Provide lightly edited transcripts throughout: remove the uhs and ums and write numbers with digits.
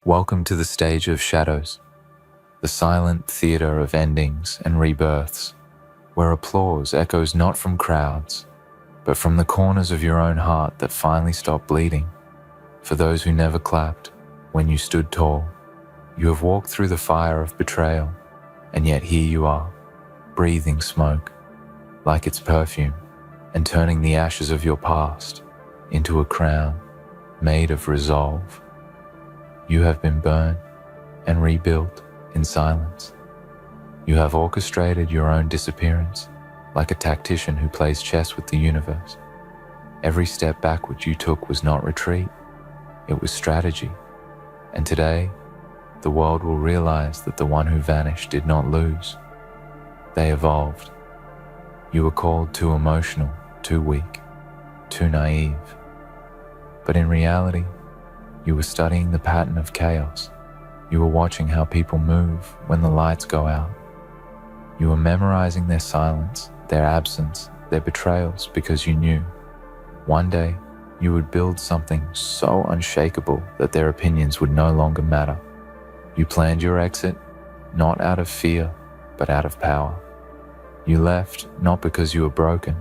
Welcome to the stage of shadows, the silent theater of endings and rebirths, where applause echoes not from crowds, but from the corners of your own heart that finally stopped bleeding. For those who never clapped when you stood tall, you have walked through the fire of betrayal, and yet here you are, breathing smoke, like its perfume, and turning the ashes of your past into a crown made of resolve. You have been burned and rebuilt in silence. You have orchestrated your own disappearance like a tactician who plays chess with the universe. Every step backward you took was not retreat, it was strategy. And today, the world will realize that the one who vanished did not lose. They evolved. You were called too emotional, too weak, too naive. But in reality, you were studying the pattern of chaos. You were watching how people move when the lights go out. You were memorizing their silence, their absence, their betrayals, because you knew one day you would build something so unshakable that their opinions would no longer matter. You planned your exit, not out of fear, but out of power. You left not because you were broken,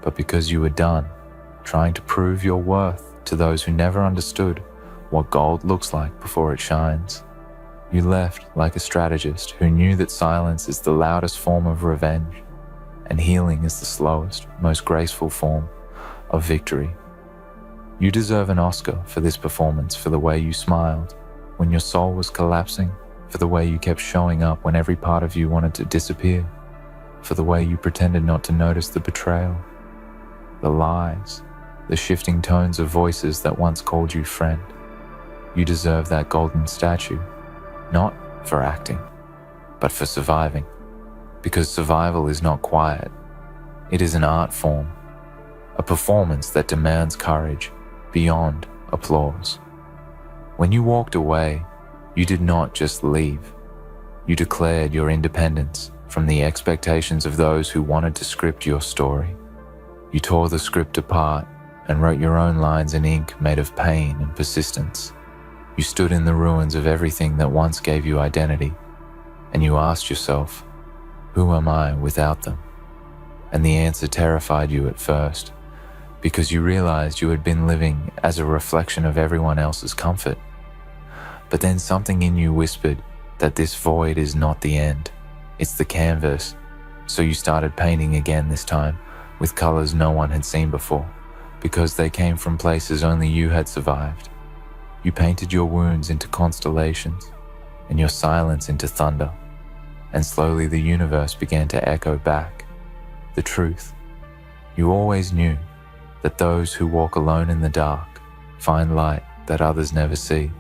but because you were done, trying to prove your worth to those who never understood what gold looks like before it shines. You left like a strategist who knew that silence is the loudest form of revenge, and healing is the slowest, most graceful form of victory. You deserve an Oscar for this performance, for the way you smiled when your soul was collapsing, for the way you kept showing up when every part of you wanted to disappear, for the way you pretended not to notice the betrayal, the lies, the shifting tones of voices that once called you friend. You deserve that golden statue, not for acting, but for surviving. Because survival is not quiet. It is an art form, a performance that demands courage beyond applause. When you walked away, you did not just leave. You declared your independence from the expectations of those who wanted to script your story. You tore the script apart and wrote your own lines in ink made of pain and persistence. You stood in the ruins of everything that once gave you identity, and you asked yourself, who am I without them? And the answer terrified you at first, because you realized you had been living as a reflection of everyone else's comfort. But then something in you whispered that this void is not the end, it's the canvas. So you started painting again, this time with colors no one had seen before, because they came from places only you had survived. You painted your wounds into constellations and your silence into thunder, and slowly the universe began to echo back the truth. You always knew that those who walk alone in the dark find light that others never see.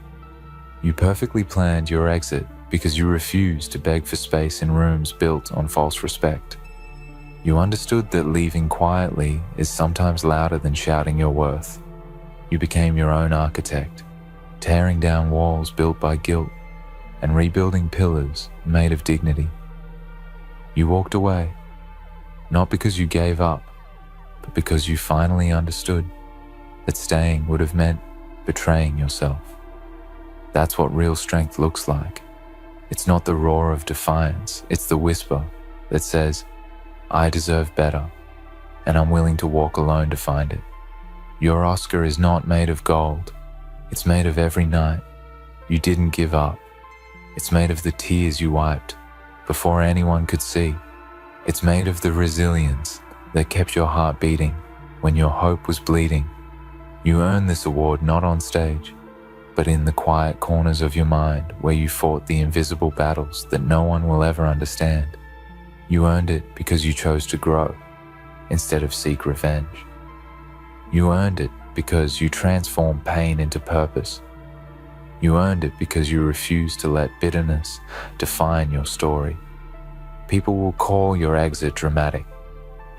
You perfectly planned your exit because you refused to beg for space in rooms built on false respect. You understood that leaving quietly is sometimes louder than shouting your worth. You became your own architect, tearing down walls built by guilt and rebuilding pillars made of dignity. You walked away, not because you gave up, but because you finally understood that staying would have meant betraying yourself. That's what real strength looks like. It's not the roar of defiance, it's the whisper that says, I deserve better, and I'm willing to walk alone to find it. Your Oscar is not made of gold. It's made of every night you didn't give up. It's made of the tears you wiped before anyone could see. It's made of the resilience that kept your heart beating when your hope was bleeding. You earned this award not on stage, but in the quiet corners of your mind where you fought the invisible battles that no one will ever understand. You earned it because you chose to grow instead of seek revenge. You earned it because you transformed pain into purpose. You earned it because you refused to let bitterness define your story. People will call your exit dramatic.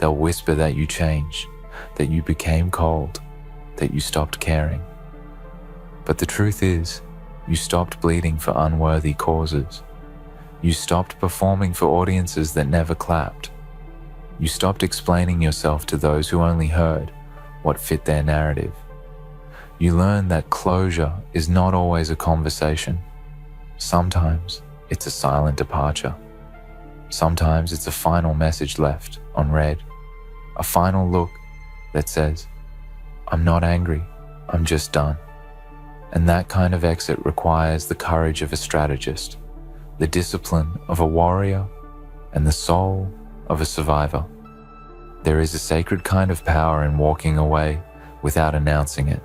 They'll whisper that you changed, that you became cold, that you stopped caring. But the truth is, you stopped bleeding for unworthy causes. You stopped performing for audiences that never clapped. You stopped explaining yourself to those who only heard what fit their narrative. You learn that closure is not always a conversation. Sometimes it's a silent departure. Sometimes it's a final message left unread, a final look that says, "I'm not angry, I'm just done." And that kind of exit requires the courage of a strategist, the discipline of a warrior, and the soul of a survivor. There is a sacred kind of power in walking away without announcing it,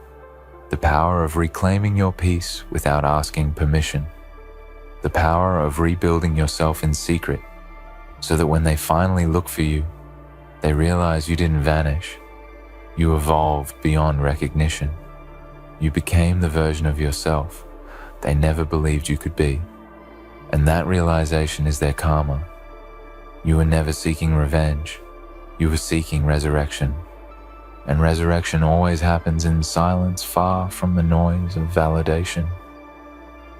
the power of reclaiming your peace without asking permission, the power of rebuilding yourself in secret, so that when they finally look for you, they realize you didn't vanish. You evolved beyond recognition. You became the version of yourself they never believed you could be. And that realization is their karma. You were never seeking revenge. You were seeking resurrection. And resurrection always happens in silence, far from the noise of validation.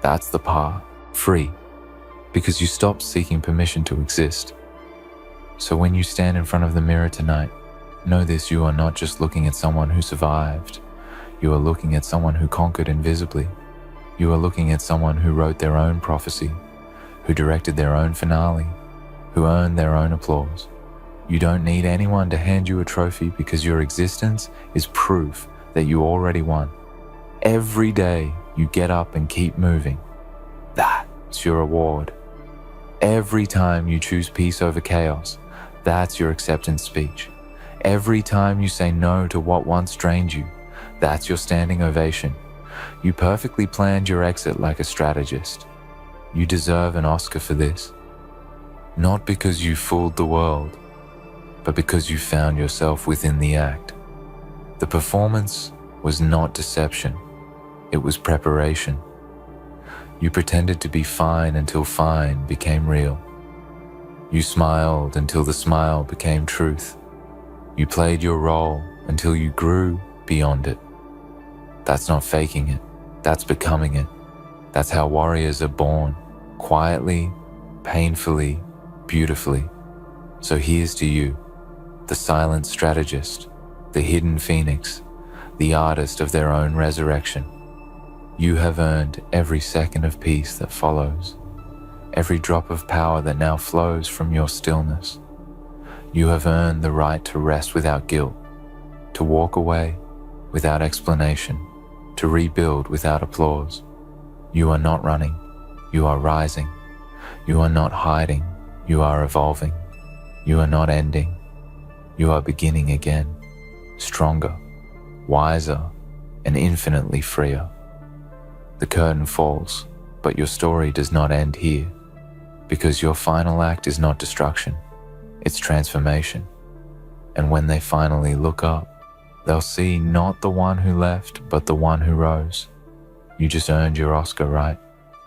That's the part, free, because you stopped seeking permission to exist. So when you stand in front of the mirror tonight, know this: you are not just looking at someone who survived. You are looking at someone who conquered invisibly. You are looking at someone who wrote their own prophecy, who directed their own finale, who earned their own applause. You don't need anyone to hand you a trophy, because your existence is proof that you already won. Every day you get up and keep moving. That's your reward. Every time you choose peace over chaos, that's your acceptance speech. Every time you say no to what once drained you, that's your standing ovation. You perfectly planned your exit like a strategist. You deserve an Oscar for this. Not because you fooled the world, but because you found yourself within the act. The performance was not deception, it was preparation. You pretended to be fine until fine became real. You smiled until the smile became truth. You played your role until you grew beyond it. That's not faking it, that's becoming it. That's how warriors are born, quietly, painfully, beautifully. So here's to you, the silent strategist, the hidden phoenix, the artist of their own resurrection. You have earned every second of peace that follows, every drop of power that now flows from your stillness. You have earned the right to rest without guilt, to walk away without explanation, to rebuild without applause. You are not running, you are rising. You are not hiding, you are evolving. You are not ending, you are beginning again, stronger, wiser, and infinitely freer. The curtain falls, but your story does not end here, because your final act is not destruction, it's transformation. And when they finally look up, they'll see not the one who left, but the one who rose. You just earned your Oscar, right?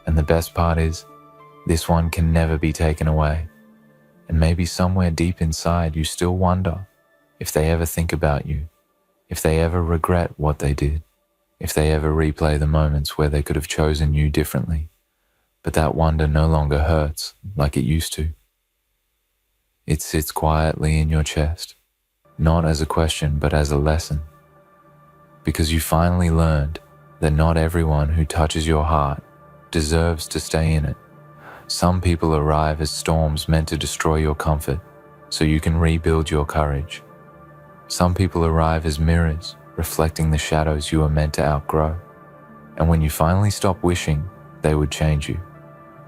And the best part is, this one can never be taken away. And maybe somewhere deep inside you still wonder if they ever think about you, if they ever regret what they did, if they ever replay the moments where they could have chosen you differently. But that wonder no longer hurts like it used to. It sits quietly in your chest, not as a question but as a lesson. Because you finally learned that not everyone who touches your heart deserves to stay in it. Some people arrive as storms meant to destroy your comfort, so you can rebuild your courage. Some people arrive as mirrors, reflecting the shadows you are meant to outgrow. And when you finally stop wishing they would change you,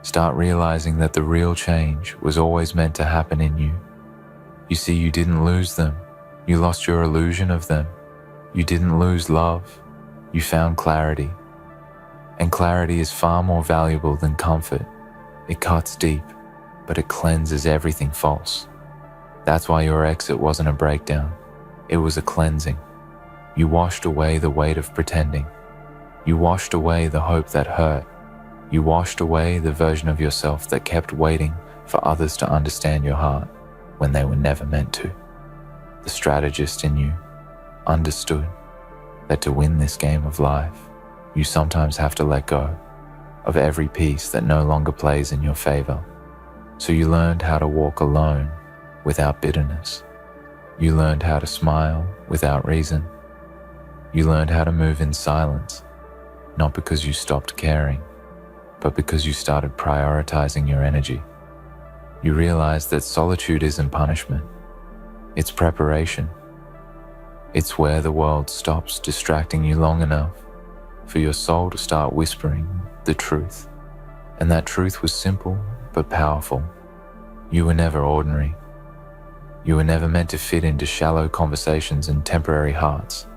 start realizing that the real change was always meant to happen in you. You see, you didn't lose them. You lost your illusion of them. You didn't lose love. You found clarity. And clarity is far more valuable than comfort. It cuts deep, but it cleanses everything false. That's why your exit wasn't a breakdown. It was a cleansing. You washed away the weight of pretending. You washed away the hope that hurt. You washed away the version of yourself that kept waiting for others to understand your heart when they were never meant to. The strategist in you understood that to win this game of life, you sometimes have to let go of every piece that no longer plays in your favor. So you learned how to walk alone without bitterness. You learned how to smile without reason. You learned how to move in silence, not because you stopped caring, but because you started prioritizing your energy. You realized that solitude isn't punishment, it's preparation. It's where the world stops distracting you long enough for your soul to start whispering the truth. And that truth was simple but powerful. You were never ordinary. You were never meant to fit into shallow conversations and temporary hearts.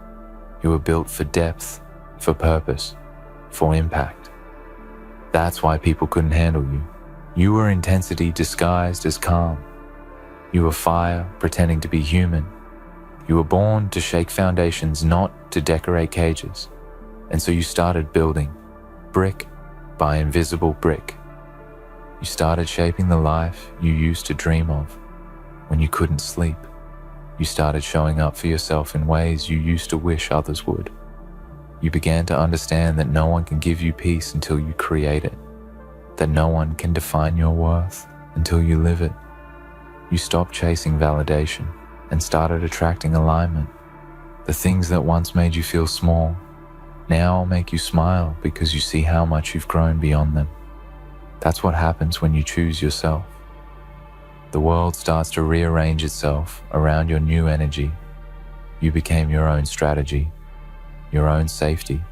You were built for depth, for purpose, for impact. That's why people couldn't handle you. You were intensity disguised as calm. You were fire pretending to be human. You were born to shake foundations, not to decorate cages. And so you started building, brick by invisible brick. You started shaping the life you used to dream of when you couldn't sleep. You started showing up for yourself in ways you used to wish others would. You began to understand that no one can give you peace until you create it, that no one can define your worth until you live it. You stopped chasing validation and started attracting alignment. The things that once made you feel small now make you smile because you see how much you've grown beyond them. That's what happens when you choose yourself. The world starts to rearrange itself around your new energy. You became your own strategy, your own safety,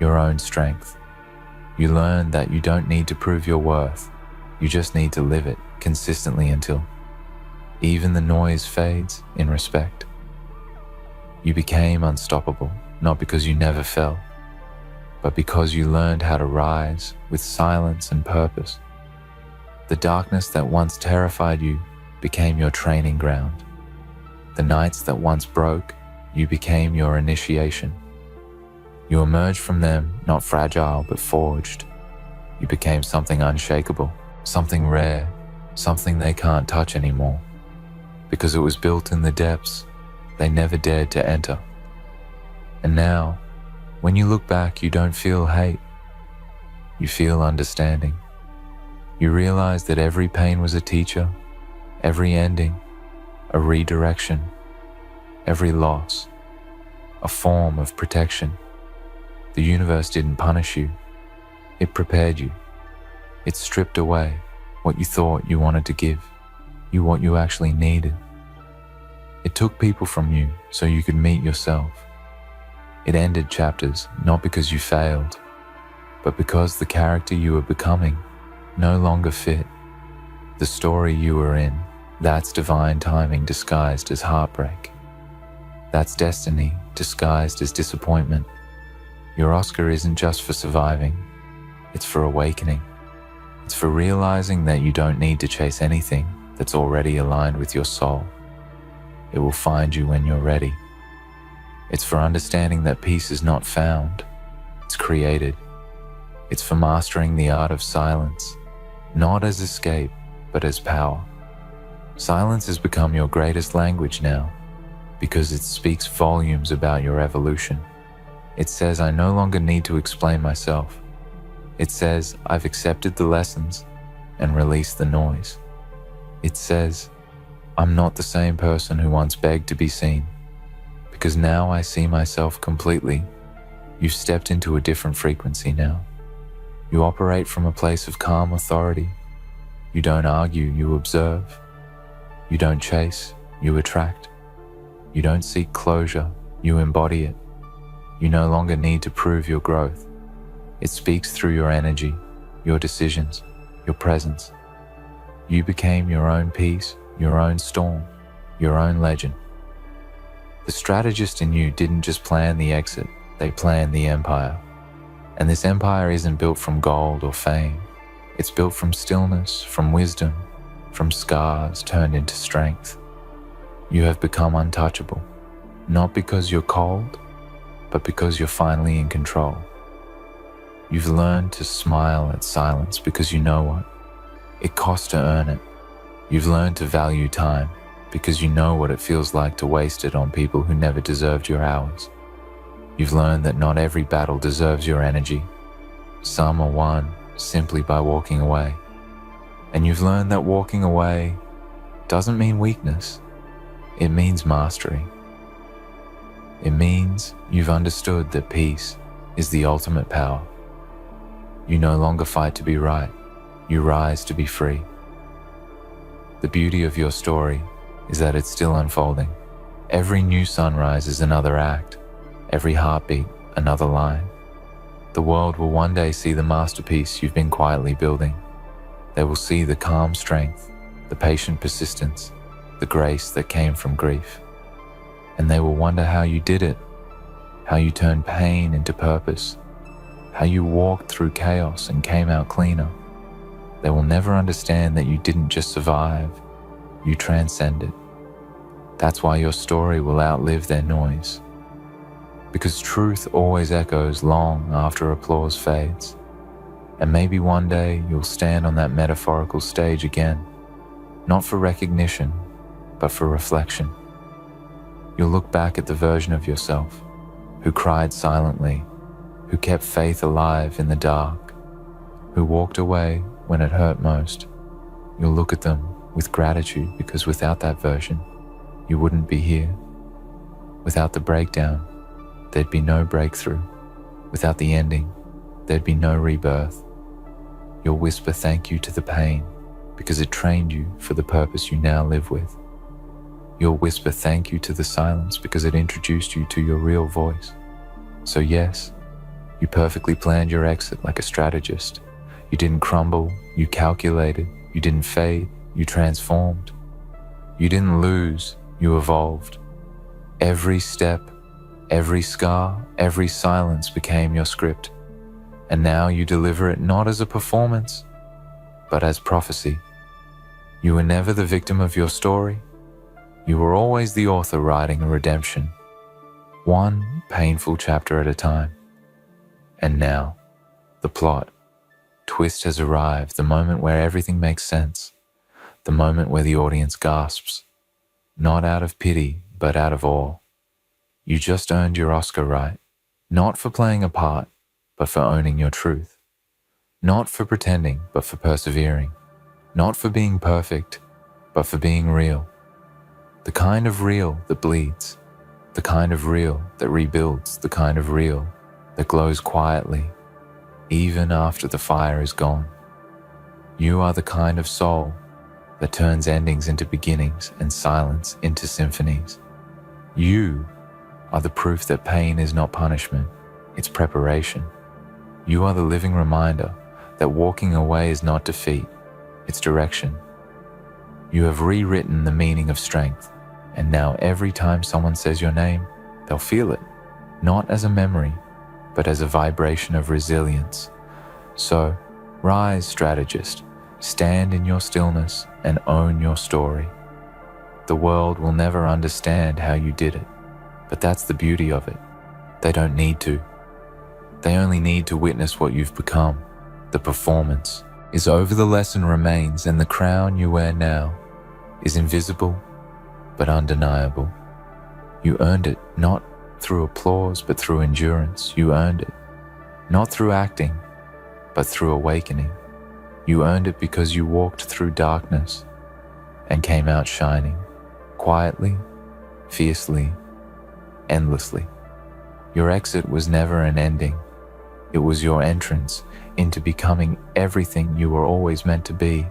your own strength. You learned that you don't need to prove your worth. You just need to live it consistently until even the noise fades in respect. You became unstoppable, not because you never fell, but because you learned how to rise with silence and purpose. The darkness that once terrified you became your training ground. The nights that once broke, you became your initiation. You emerged from them not fragile but forged. You became something unshakable, something rare, something they can't touch anymore, because it was built in the depths they never dared to enter. And now, when you look back, you don't feel hate. You feel understanding. You realize that every pain was a teacher, every ending, a redirection, every loss, a form of protection. The universe didn't punish you. It prepared you. It stripped away what you thought you wanted to give, you what you actually needed. It took people from you so you could meet yourself. It ended chapters not because you failed, but because the character you were becoming no longer fit. The story you were in, that's divine timing disguised as heartbreak. That's destiny disguised as disappointment. Your Oscar isn't just for surviving, it's for awakening. It's for realizing that you don't need to chase anything that's already aligned with your soul. It will find you when you're ready. It's for understanding that peace is not found, it's created. It's for mastering the art of silence, not as escape, but as power. Silence has become your greatest language now, because it speaks volumes about your evolution. It says, I no longer need to explain myself. It says, I've accepted the lessons and released the noise. It says, I'm not the same person who once begged to be seen, because now I see myself completely. You've stepped into a different frequency now. You operate from a place of calm authority. You don't argue, you observe. You don't chase, you attract. You don't seek closure, you embody it. You no longer need to prove your growth. It speaks through your energy, your decisions, your presence. You became your own peace, your own storm, your own legend. The strategist in you didn't just plan the exit, they planned the empire. And this empire isn't built from gold or fame. It's built from stillness, from wisdom, from scars turned into strength. You have become untouchable, not because you're cold, but because you're finally in control. You've learned to smile at silence because you know what? It costs to earn it. You've learned to value time because you know what it feels like to waste it on people who never deserved your hours. You've learned that not every battle deserves your energy. Some are won simply by walking away. And you've learned that walking away doesn't mean weakness. It means mastery. It means you've understood that peace is the ultimate power. You no longer fight to be right, you rise to be free. The beauty of your story is that it's still unfolding. Every new sunrise is another act, every heartbeat another line. The world will one day see the masterpiece you've been quietly building. They will see the calm strength, the patient persistence, the grace that came from grief. And they will wonder how you did it, how you turned pain into purpose, how you walked through chaos and came out cleaner. They will never understand that you didn't just survive, you transcended. That's why your story will outlive their noise. Because truth always echoes long after applause fades. And maybe one day you'll stand on that metaphorical stage again, not for recognition, but for reflection. You'll look back at the version of yourself who cried silently, who kept faith alive in the dark, who walked away when it hurt most. You'll look at them with gratitude because without that version, you wouldn't be here. Without the breakdown, there'd be no breakthrough. Without the ending, there'd be no rebirth. You'll whisper thank you to the pain because it trained you for the purpose you now live with. You'll whisper thank you to the silence because it introduced you to your real voice. So yes, you perfectly planned your exit like a strategist. You didn't crumble, you calculated, you didn't fade, you transformed. You didn't lose, you evolved. Every step, every scar, every silence became your script. And now you deliver it not as a performance, but as prophecy. You were never the victim of your story. You were always the author writing a redemption, one painful chapter at a time. And now, the plot, twist has arrived, the moment where everything makes sense, the moment where the audience gasps, not out of pity, but out of awe. You just earned your Oscar right, not for playing a part, but for owning your truth. Not for pretending, but for persevering. Not for being perfect, but for being real. The kind of real that bleeds, the kind of real that rebuilds, the kind of real that glows quietly, even after the fire is gone. You are the kind of soul that turns endings into beginnings and silence into symphonies. You are the proof that pain is not punishment, it's preparation. You are the living reminder that walking away is not defeat, it's direction. You have rewritten the meaning of strength, and now every time someone says your name, they'll feel it, not as a memory, but as a vibration of resilience. So, rise, strategist, stand in your stillness and own your story. The world will never understand how you did it, but that's the beauty of it. They don't need to. They only need to witness what you've become. The performance is over, the lesson remains, and the crown you wear now is invisible but undeniable. You earned it not through applause but through endurance. You earned it not through acting but through awakening. You earned it because you walked through darkness and came out shining, quietly, fiercely, endlessly. Your exit was never an ending. It was your entrance into becoming everything you were always meant to be.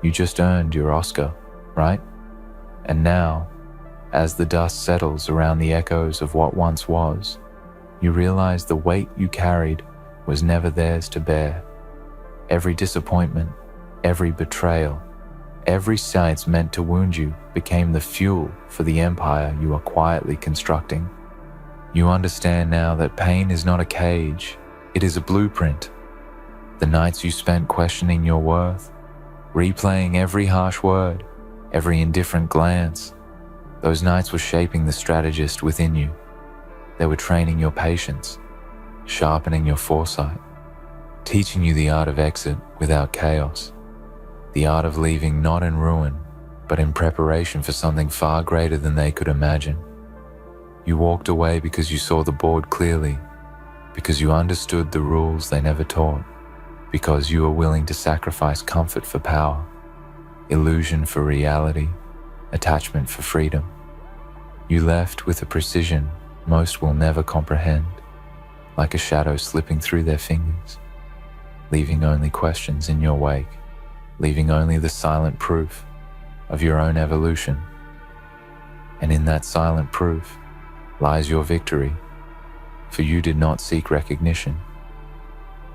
You just earned your Oscar, right? And now, as the dust settles around the echoes of what once was, you realize the weight you carried was never theirs to bear. Every disappointment, every betrayal, every sight meant to wound you became the fuel for the empire you are quietly constructing. You understand now that pain is not a cage, it is a blueprint. The nights you spent questioning your worth, replaying every harsh word, every indifferent glance, those nights were shaping the strategist within you. They were training your patience, sharpening your foresight, teaching you the art of exit without chaos, the art of leaving not in ruin, but in preparation for something far greater than they could imagine. You walked away because you saw the board clearly, because you understood the rules they never taught, because you were willing to sacrifice comfort for power, illusion for reality, attachment for freedom. You left with a precision most will never comprehend, like a shadow slipping through their fingers, leaving only questions in your wake, leaving only the silent proof of your own evolution. And in that silent proof lies your victory, for you did not seek recognition.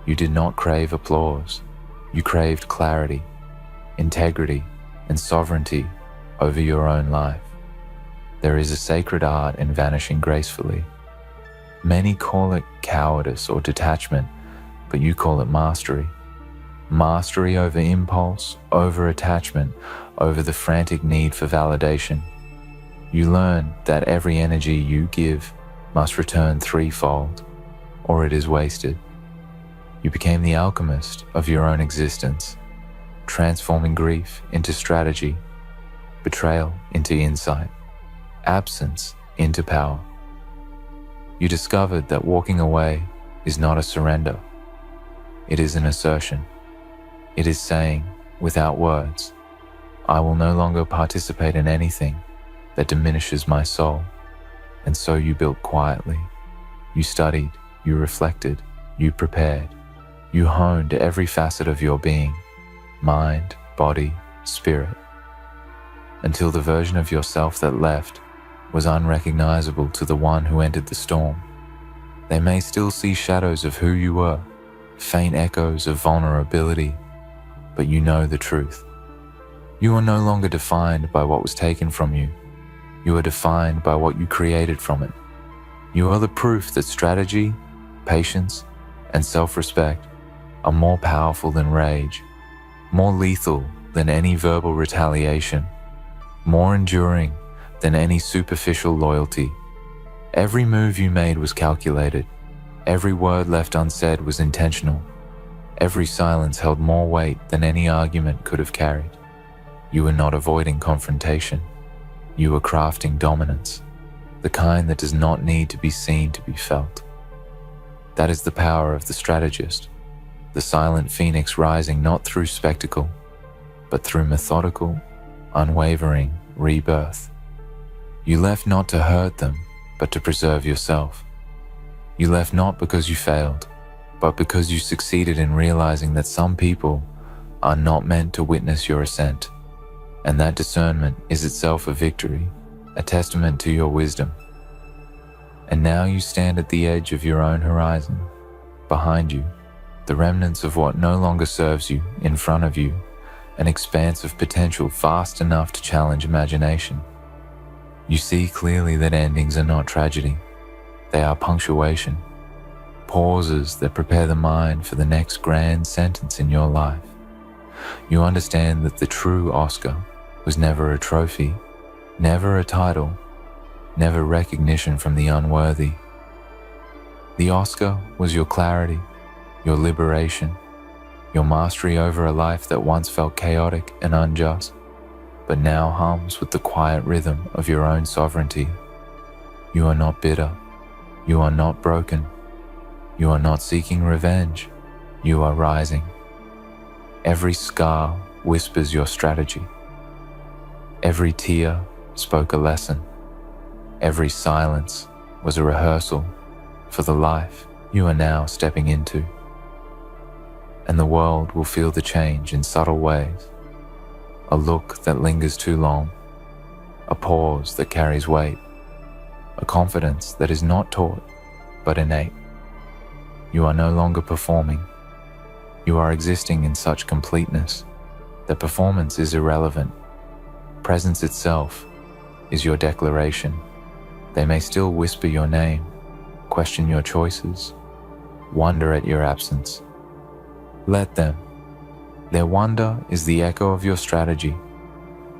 You did not crave applause. You craved clarity, integrity, and sovereignty over your own life. There is a sacred art in vanishing gracefully. Many call it cowardice or detachment, but you call it mastery. Mastery over impulse, over attachment, over the frantic need for validation. You learn that every energy you give must return threefold, or it is wasted. You became the alchemist of your own existence, transforming grief into strategy, betrayal into insight, absence into power. You discovered that walking away is not a surrender. It is an assertion. It is saying, without words, I will no longer participate in anything that diminishes my soul. And so you built quietly. You studied, you reflected, you prepared. You honed every facet of your being, mind, body, spirit, until the version of yourself that left was unrecognizable to the one who entered the storm. They may still see shadows of who you were, faint echoes of vulnerability, but you know the truth. You are no longer defined by what was taken from you. You are defined by what you created from it. You are the proof that strategy, patience, and self-respect are more powerful than rage, more lethal than any verbal retaliation, more enduring than any superficial loyalty. Every move you made was calculated. Every word left unsaid was intentional. Every silence held more weight than any argument could have carried. You were not avoiding confrontation. You were crafting dominance, the kind that does not need to be seen to be felt. That is the power of the strategist, the silent phoenix rising not through spectacle, but through methodical, unwavering rebirth. You left not to hurt them, but to preserve yourself. You left not because you failed, but because you succeeded in realizing that some people are not meant to witness your ascent. And that discernment is itself a victory, a testament to your wisdom. And now you stand at the edge of your own horizon. Behind you, the remnants of what no longer serves you. In front of you, an expanse of potential vast enough to challenge imagination. You see clearly that endings are not tragedy. They are punctuation, pauses that prepare the mind for the next grand sentence in your life. You understand that the true Oscar was never a trophy, never a title, never recognition from the unworthy. The Oscar was your clarity, your liberation, your mastery over a life that once felt chaotic and unjust, but now hums with the quiet rhythm of your own sovereignty. You are not bitter. You are not broken. You are not seeking revenge. You are rising. Every scar whispers your strategy. Every tear spoke a lesson. Every silence was a rehearsal for the life you are now stepping into. And the world will feel the change in subtle ways. A look that lingers too long, a pause that carries weight, a confidence that is not taught but innate. You are no longer performing. You are existing in such completeness that performance is irrelevant. Presence itself is your declaration. They may still whisper your name, question your choices, wonder at your absence. Let them. Their wonder is the echo of your strategy.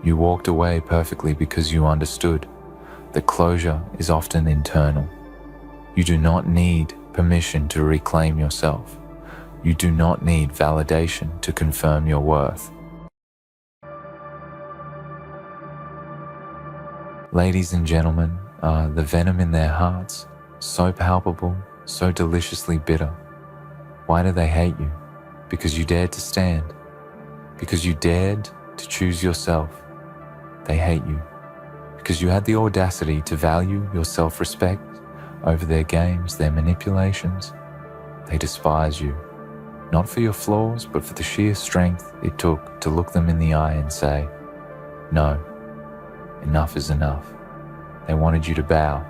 You walked away perfectly because you understood that closure is often internal. You do not need permission to reclaim yourself. You do not need validation to confirm your worth. Ladies and gentlemen, the venom in their hearts, so palpable, so deliciously bitter. Why do they hate you? Because you dared to stand. Because you dared to choose yourself. They hate you because you had the audacity to value your self-respect over their games, their manipulations. They despise you, not for your flaws, but for the sheer strength it took to look them in the eye and say, "No, enough is enough." They wanted you to bow.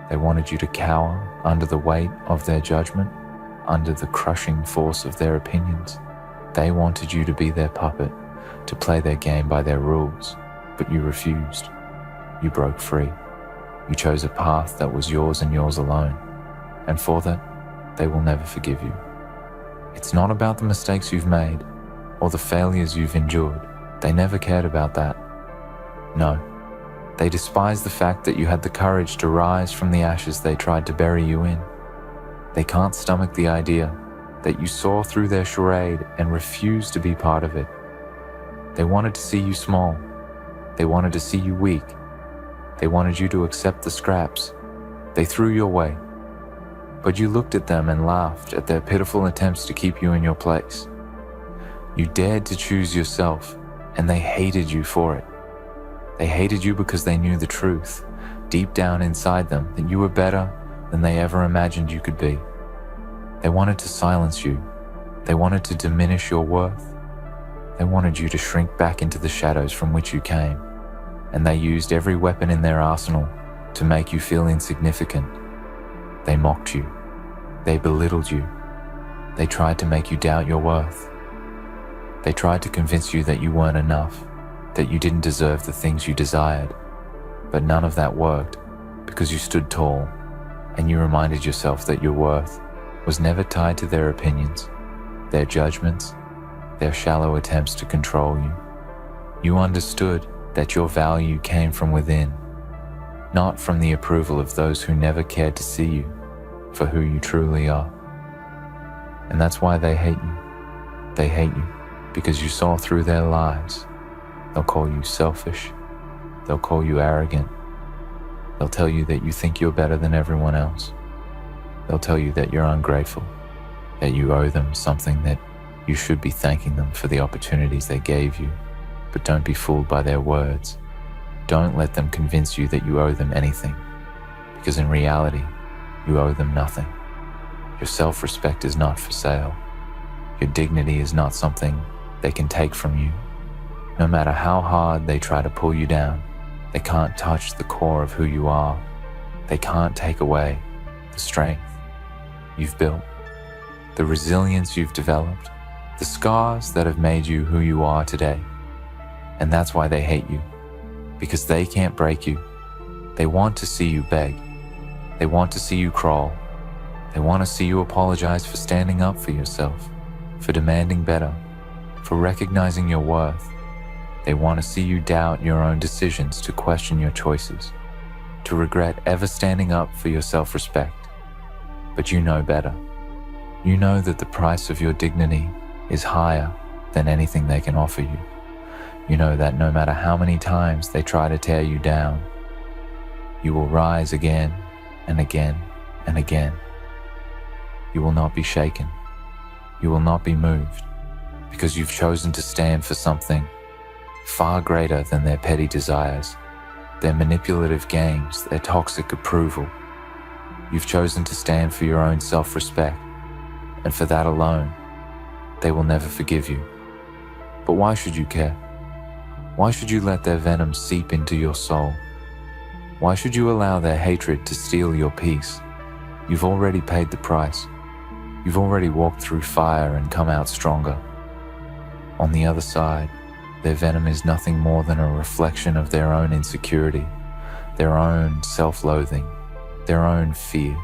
They wanted you to cower under the weight of their judgment, under the crushing force of their opinions. They wanted you to be their puppet, to play their game by their rules, but you refused. You broke free. You chose a path that was yours and yours alone, and for that, they will never forgive you. It's not about the mistakes you've made or the failures you've endured. They never cared about that. No, they despise the fact that you had the courage to rise from the ashes they tried to bury you in. They can't stomach the idea that you saw through their charade and refused to be part of it. They wanted to see you small. They wanted to see you weak. They wanted you to accept the scraps they threw your way. But you looked at them and laughed at their pitiful attempts to keep you in your place. You dared to choose yourself, and they hated you for it. They hated you because they knew the truth, deep down inside them, that you were better than they ever imagined you could be. They wanted to silence you. They wanted to diminish your worth. They wanted you to shrink back into the shadows from which you came, and they used every weapon in their arsenal to make you feel insignificant. They mocked you. They belittled you. They tried to make you doubt your worth. They tried to convince you that you weren't enough, that you didn't deserve the things you desired. But none of that worked because you stood tall and you reminded yourself that your worth was never tied to their opinions, their judgments, their shallow attempts to control you. You understood that your value came from within, not from the approval of those who never cared to see you for who you truly are. And that's why they hate you. They hate you because you saw through their lies. They'll call you selfish. They'll call you arrogant. They'll tell you that you think you're better than everyone else. They'll tell you that you're ungrateful, that you owe them something, that you should be thanking them for the opportunities they gave you. But don't be fooled by their words. Don't let them convince you that you owe them anything, because in reality, you owe them nothing. Your self-respect is not for sale. Your dignity is not something they can take from you. No matter how hard they try to pull you down, they can't touch the core of who you are. They can't take away the strength you've built, the resilience you've developed, the scars that have made you who you are today. And that's why they hate you, because they can't break you. They want to see you beg. They want to see you crawl. They want to see you apologize for standing up for yourself, for demanding better, for recognizing your worth. They want to see you doubt your own decisions, to question your choices, to regret ever standing up for your self-respect. But you know better. You know that the price of your dignity is higher than anything they can offer you. You know that no matter how many times they try to tear you down, you will rise again and again and again. You will not be shaken. You will not be moved, because you've chosen to stand for something far greater than their petty desires, their manipulative games, their toxic approval. You've chosen to stand for your own self-respect, and for that alone, they will never forgive you. But why should you care? Why should you let their venom seep into your soul? Why should you allow their hatred to steal your peace? You've already paid the price. You've already walked through fire and come out stronger. On the other side, their venom is nothing more than a reflection of their own insecurity, their own self-loathing, their own fear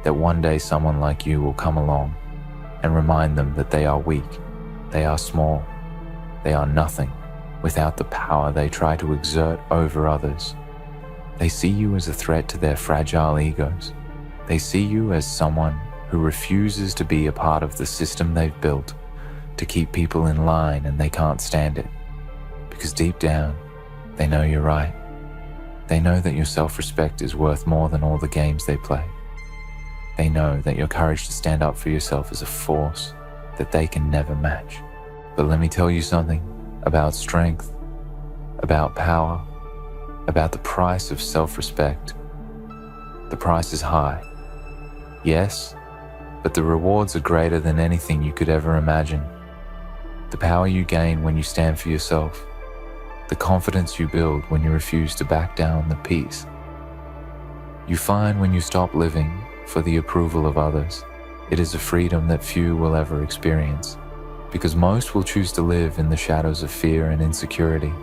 that one day someone like you will come along and remind them that they are weak, they are small, they are nothing without the power they try to exert over others. They see you as a threat to their fragile egos. They see you as someone who refuses to be a part of the system they've built to keep people in line, and they can't stand it. Because deep down, they know you're right. They know that your self-respect is worth more than all the games they play. They know that your courage to stand up for yourself is a force that they can never match. But let me tell you something about strength, about power, about the price of self-respect. The price is high. Yes, but the rewards are greater than anything you could ever imagine. The power you gain when you stand for yourself, the confidence you build when you refuse to back down, the peace you find when you stop living for the approval of others. It is a freedom that few will ever experience, because most will choose to live in the shadows of fear and insecurity.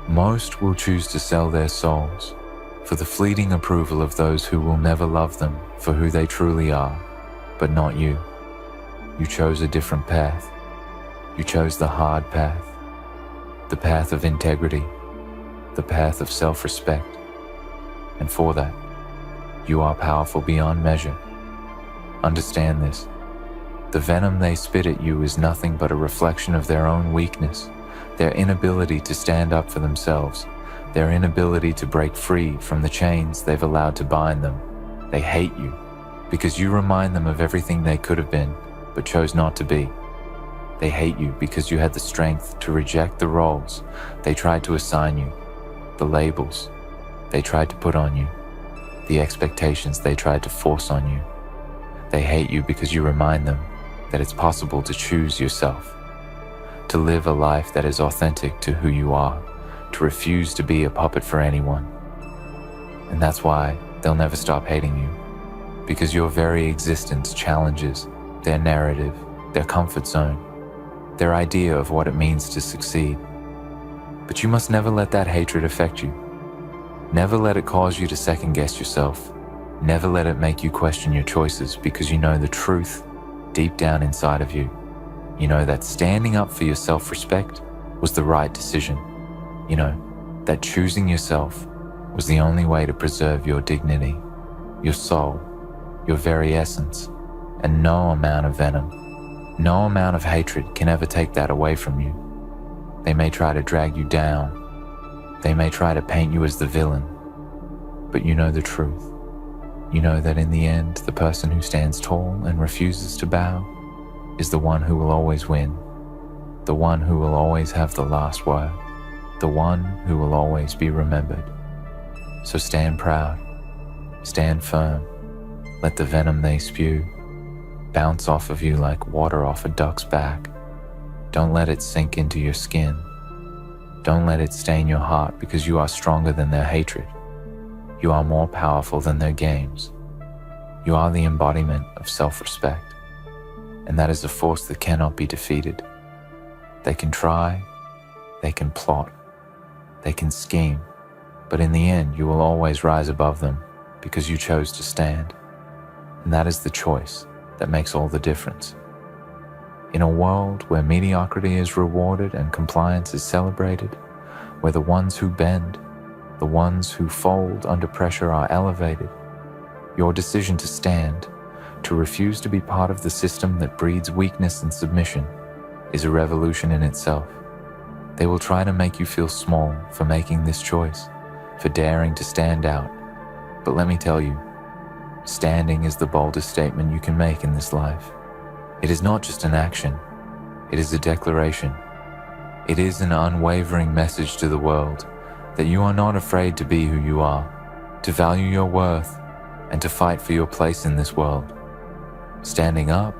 Most will choose to sell their souls for the fleeting approval of those who will never love them for who they truly are, but not you. You chose a different path. You chose the hard path, the path of integrity, the path of self-respect. And for that, you are powerful beyond measure. Understand this. The venom they spit at you is nothing but a reflection of their own weakness, their inability to stand up for themselves, their inability to break free from the chains they've allowed to bind them. They hate you because you remind them of everything they could have been, but chose not to be. They hate you because you had the strength to reject the roles they tried to assign you, the labels they tried to put on you, the expectations they tried to force on you. They hate you because you remind them that it's possible to choose yourself, to live a life that is authentic to who you are, to refuse to be a puppet for anyone. And that's why they'll never stop hating you, because your very existence challenges their narrative, their comfort zone, their idea of what it means to succeed. But you must never let that hatred affect you. Never let it cause you to second-guess yourself. Never let it make you question your choices, because you know the truth deep down inside of you. You know that standing up for your self-respect was the right decision. You know that choosing yourself was the only way to preserve your dignity, your soul, your very essence, and no amount of venom, no amount of hatred can ever take that away from you. They may try to drag you down. They may try to paint you as the villain, but you know the truth. You know that in the end, the person who stands tall and refuses to bow is the one who will always win, the one who will always have the last word, the one who will always be remembered. So stand proud, stand firm, let the venom they spew bounce off of you like water off a duck's back. Don't let it sink into your skin. Don't let it stain your heart, because you are stronger than their hatred. You are more powerful than their games. You are the embodiment of self-respect, and that is a force that cannot be defeated. They can try, they can plot, they can scheme, but in the end you will always rise above them, because you chose to stand. And that is the choice that makes all the difference. In a world where mediocrity is rewarded and compliance is celebrated, where the ones who bend, the ones who fold under pressure are elevated, your decision to stand, to refuse to be part of the system that breeds weakness and submission, is a revolution in itself. They will try to make you feel small for making this choice, for daring to stand out. But let me tell you, standing is the boldest statement you can make in this life. It is not just an action, it is a declaration. It is an unwavering message to the world that you are not afraid to be who you are, to value your worth, and to fight for your place in this world. Standing up,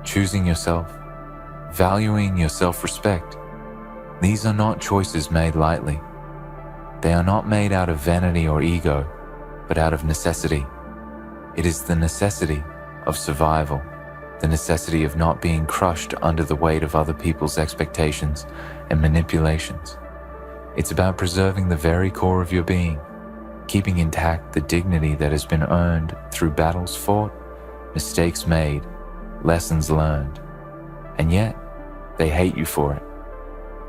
choosing yourself, valuing your self-respect, these are not choices made lightly. They are not made out of vanity or ego, but out of necessity. It is the necessity of survival, the necessity of not being crushed under the weight of other people's expectations and manipulations. It's about preserving the very core of your being, keeping intact the dignity that has been earned through battles fought, mistakes made, lessons learned. And yet, they hate you for it.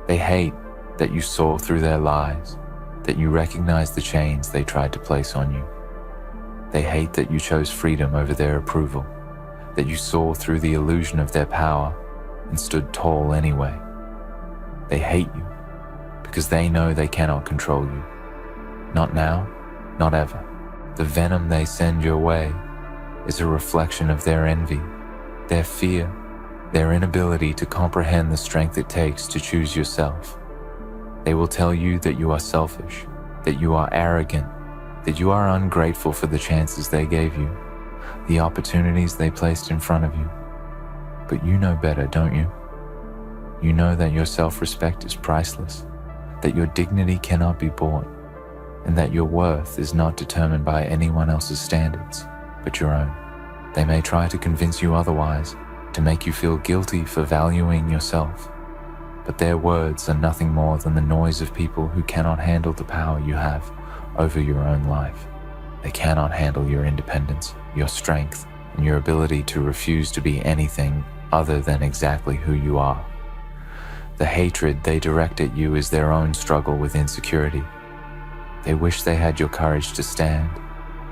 They hate that you saw through their lies, that you recognized the chains they tried to place on you. They hate that you chose freedom over their approval, that you saw through the illusion of their power and stood tall anyway. They hate you because they know they cannot control you. Not now, not ever. The venom they send your way is a reflection of their envy, their fear, their inability to comprehend the strength it takes to choose yourself. They will tell you that you are selfish, that you are arrogant, that you are ungrateful for the chances they gave you, the opportunities they placed in front of you. But you know better, don't you? You know that your self-respect is priceless, that your dignity cannot be bought, and that your worth is not determined by anyone else's standards, but your own. They may try to convince you otherwise, to make you feel guilty for valuing yourself, but their words are nothing more than the noise of people who cannot handle the power you have over your own life. They cannot handle your independence, your strength, and your ability to refuse to be anything other than exactly who you are. The hatred they direct at you is their own struggle with insecurity. They wish they had your courage to stand,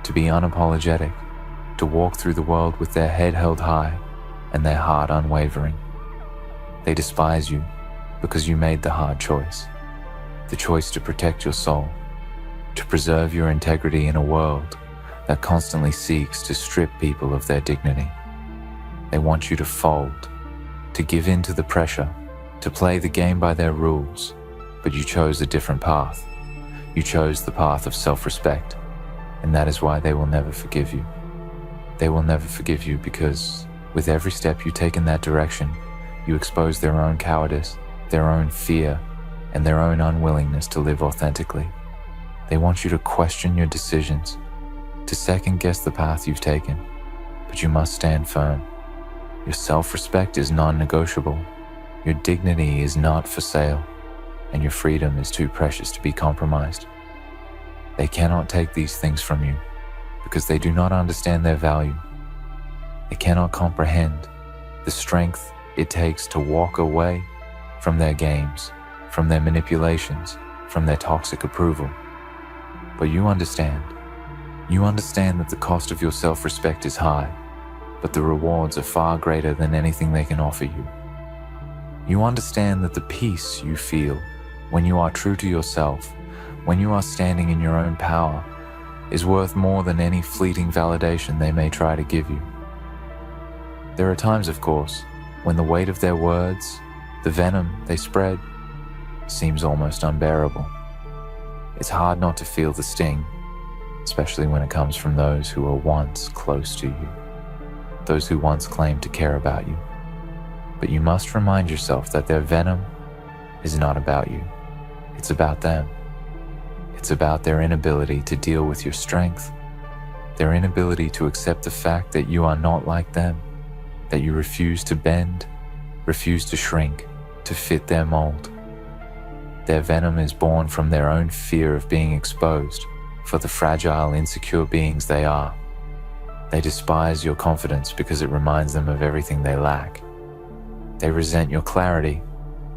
to be unapologetic, to walk through the world with their head held high and their heart unwavering. They despise you because you made the hard choice, the choice to protect your soul, to preserve your integrity in a world that constantly seeks to strip people of their dignity. They want you to fold, to give in to the pressure, to play the game by their rules, but you chose a different path. You chose the path of self-respect, and that is why they will never forgive you. They will never forgive you because with every step you take in that direction, you expose their own cowardice, their own fear, and their own unwillingness to live authentically. They want you to question your decisions, to second-guess the path you've taken, but you must stand firm. Your self-respect is non-negotiable. Your dignity is not for sale, and your freedom is too precious to be compromised. They cannot take these things from you because they do not understand their value. They cannot comprehend the strength it takes to walk away from their games, from their manipulations, from their toxic approval. But you understand. You understand that the cost of your self-respect is high, but the rewards are far greater than anything they can offer you. You understand that the peace you feel when you are true to yourself, when you are standing in your own power, is worth more than any fleeting validation they may try to give you. There are times, of course, when the weight of their words, the venom they spread, seems almost unbearable. It's hard not to feel the sting, especially when it comes from those who were once close to you, those who once claimed to care about you. But you must remind yourself that their venom is not about you. It's about them. It's about their inability to deal with your strength, their inability to accept the fact that you are not like them, that you refuse to bend, refuse to shrink, to fit their mold. Their venom is born from their own fear of being exposed for the fragile, insecure beings they are. They despise your confidence because it reminds them of everything they lack. They resent your clarity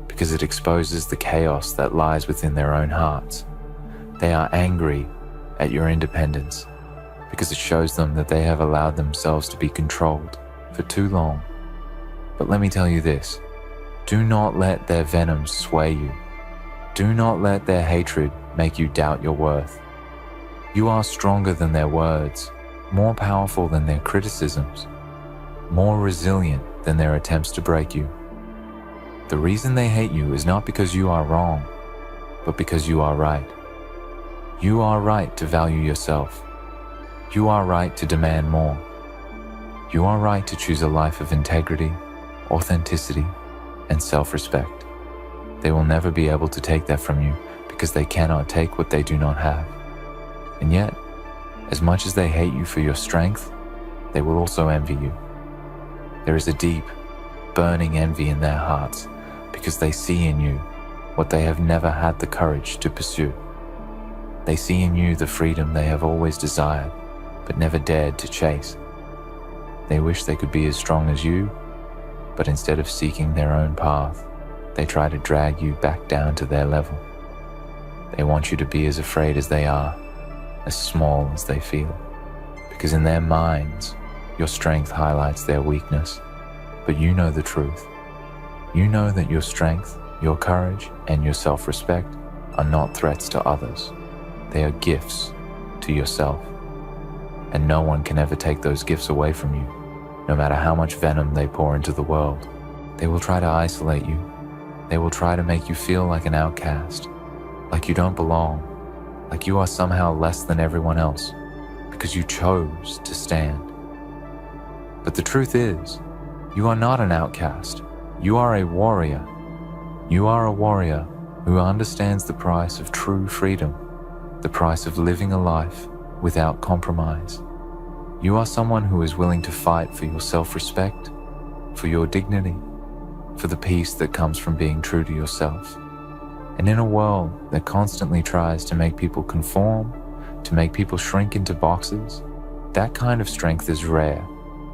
because it exposes the chaos that lies within their own hearts. They are angry at your independence because it shows them that they have allowed themselves to be controlled for too long. But let me tell you this, do not let their venom sway you. Do not let their hatred make you doubt your worth. You are stronger than their words, more powerful than their criticisms, more resilient than their attempts to break you. The reason they hate you is not because you are wrong, but because you are right. You are right to value yourself. You are right to demand more. You are right to choose a life of integrity, authenticity, and self-respect. They will never be able to take that from you because they cannot take what they do not have. And yet, as much as they hate you for your strength, they will also envy you. There is a deep, burning envy in their hearts because they see in you what they have never had the courage to pursue. They see in you the freedom they have always desired, but never dared to chase. They wish they could be as strong as you, but instead of seeking their own path, they try to drag you back down to their level. They want you to be as afraid as they are, as small as they feel, because in their minds, your strength highlights their weakness. But you know the truth. You know that your strength, your courage, and your self-respect are not threats to others. They are gifts to yourself. And no one can ever take those gifts away from you, no matter how much venom they pour into the world. They will try to isolate you. They will try to make you feel like an outcast, like you don't belong, like you are somehow less than everyone else because you chose to stand. But the truth is, you are not an outcast. You are a warrior. You are a warrior who understands the price of true freedom, the price of living a life without compromise. You are someone who is willing to fight for your self-respect, for your dignity, for the peace that comes from being true to yourself. And in a world that constantly tries to make people conform, to make people shrink into boxes, that kind of strength is rare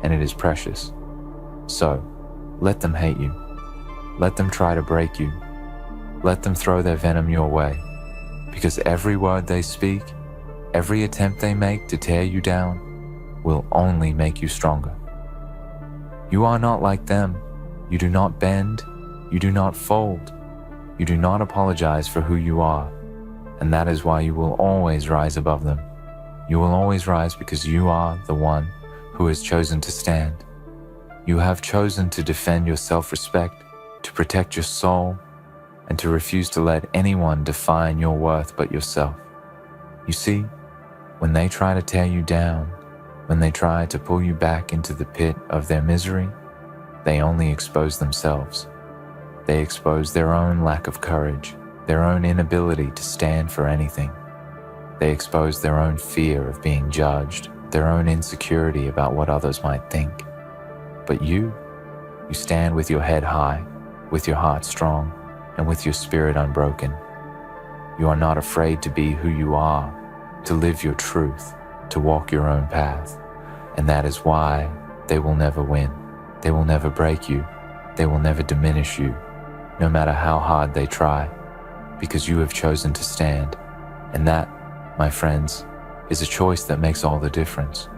and it is precious. So, let them hate you. Let them try to break you. Let them throw their venom your way, because every word they speak, every attempt they make to tear you down, will only make you stronger. You are not like them. You do not bend. You do not fold. You do not apologize for who you are, and that is why you will always rise above them. You will always rise because you are the one who has chosen to stand. You have chosen to defend your self-respect, to protect your soul, and to refuse to let anyone define your worth but yourself. You see, when they try to tear you down, when they try to pull you back into the pit of their misery, they only expose themselves. They expose their own lack of courage, their own inability to stand for anything. They expose their own fear of being judged, their own insecurity about what others might think. But you stand with your head high, with your heart strong, and with your spirit unbroken. You are not afraid to be who you are, to live your truth, to walk your own path. And that is why they will never win. They will never break you. They will never diminish you, no matter how hard they try, because you have chosen to stand. And that, my friends, is a choice that makes all the difference.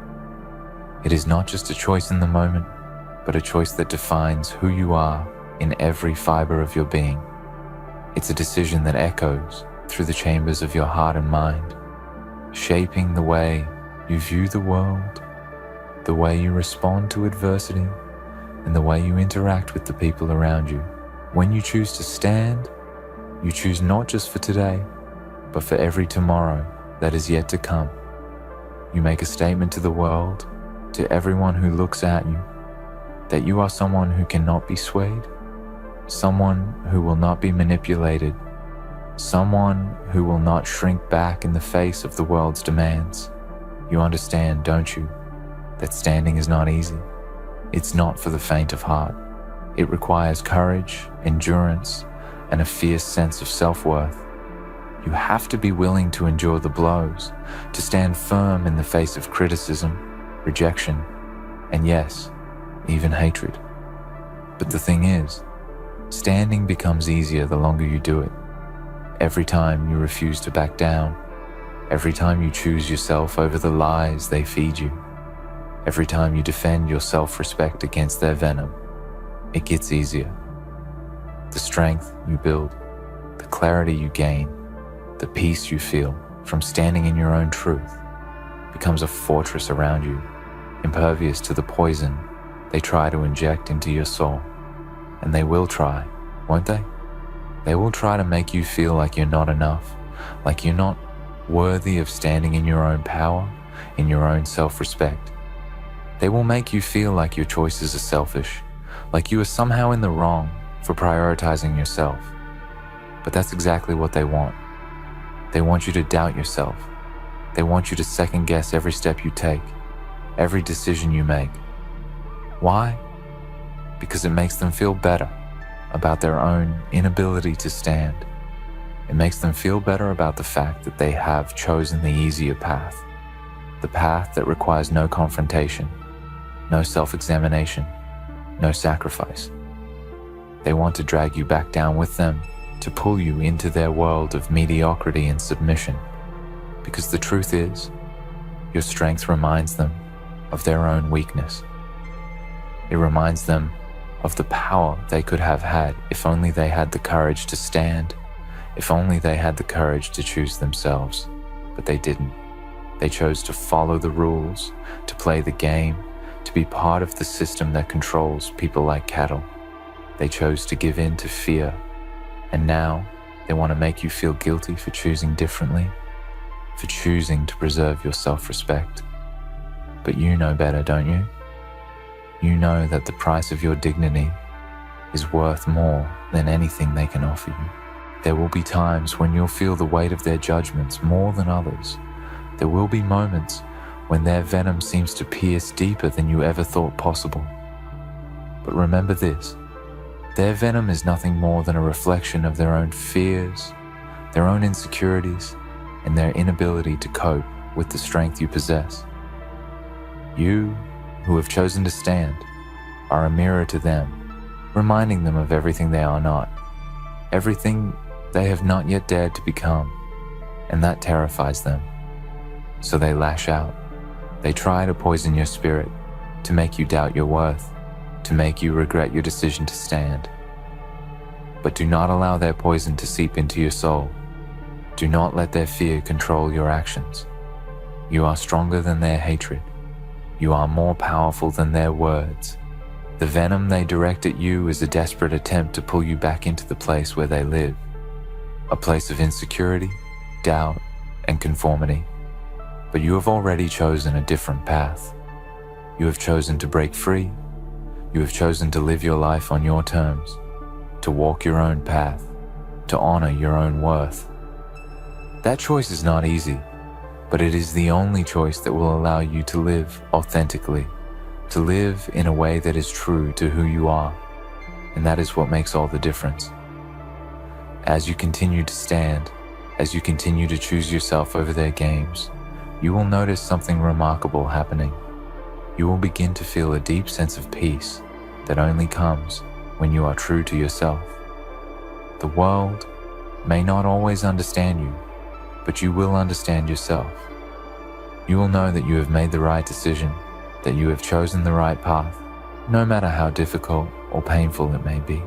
It is not just a choice in the moment, but a choice that defines who you are in every fiber of your being. It's a decision that echoes through the chambers of your heart and mind, shaping the way you view the world, the way you respond to adversity, and the way you interact with the people around you. When you choose to stand, you choose not just for today, but for every tomorrow that is yet to come. You make a statement to the world, to everyone who looks at you, that you are someone who cannot be swayed, someone who will not be manipulated, someone who will not shrink back in the face of the world's demands. You understand, don't you, that standing is not easy. It's not for the faint of heart. It requires courage, endurance, and a fierce sense of self-worth. You have to be willing to endure the blows, to stand firm in the face of criticism, rejection, and yes, even hatred. But the thing is, standing becomes easier the longer you do it. Every time you refuse to back down, every time you choose yourself over the lies they feed you, every time you defend your self-respect against their venom, it gets easier. The strength you build, the clarity you gain, the peace you feel from standing in your own truth becomes a fortress around you, impervious to the poison they try to inject into your soul. And they will try, won't they? They will try to make you feel like you're not enough, like you're not worthy of standing in your own power, in your own self-respect. They will make you feel like your choices are selfish, like you are somehow in the wrong for prioritizing yourself. But that's exactly what they want. They want you to doubt yourself. They want you to second-guess every step you take, every decision you make. Why? Because it makes them feel better about their own inability to stand. It makes them feel better about the fact that they have chosen the easier path, the path that requires no confrontation, no self-examination, no sacrifice. They want to drag you back down with them, to pull you into their world of mediocrity and submission. Because the truth is, your strength reminds them of their own weakness. It reminds them of the power they could have had if only they had the courage to stand, if only they had the courage to choose themselves. But they didn't. They chose to follow the rules, to play the game, to be part of the system that controls people like cattle. They chose to give in to fear, and now they want to make you feel guilty for choosing differently. for choosing to preserve your self-respect. But you know better, don't you? You know that the price of your dignity is worth more than anything they can offer you. There will be times when you'll feel the weight of their judgments more than others. There will be moments when their venom seems to pierce deeper than you ever thought possible. But remember this, their venom is nothing more than a reflection of their own fears, their own insecurities, and their inability to cope with the strength you possess. You, who have chosen to stand, are a mirror to them, reminding them of everything they are not, everything they have not yet dared to become, and that terrifies them. So they lash out. They try to poison your spirit, to make you doubt your worth, to make you regret your decision to stand. But do not allow their poison to seep into your soul. Do not let their fear control your actions. You are stronger than their hatred. You are more powerful than their words. The venom they direct at you is a desperate attempt to pull you back into the place where they live, a place of insecurity, doubt, and conformity. But you have already chosen a different path. You have chosen to break free. You have chosen to live your life on your terms, to walk your own path, to honor your own worth. That choice is not easy, but it is the only choice that will allow you to live authentically, to live in a way that is true to who you are, and that is what makes all the difference. As you continue to stand, as you continue to choose yourself over their games, you will notice something remarkable happening. You will begin to feel a deep sense of peace that only comes when you are true to yourself. The world may not always understand you, but you will understand yourself. You will know that you have made the right decision, that you have chosen the right path, no matter how difficult or painful it may be.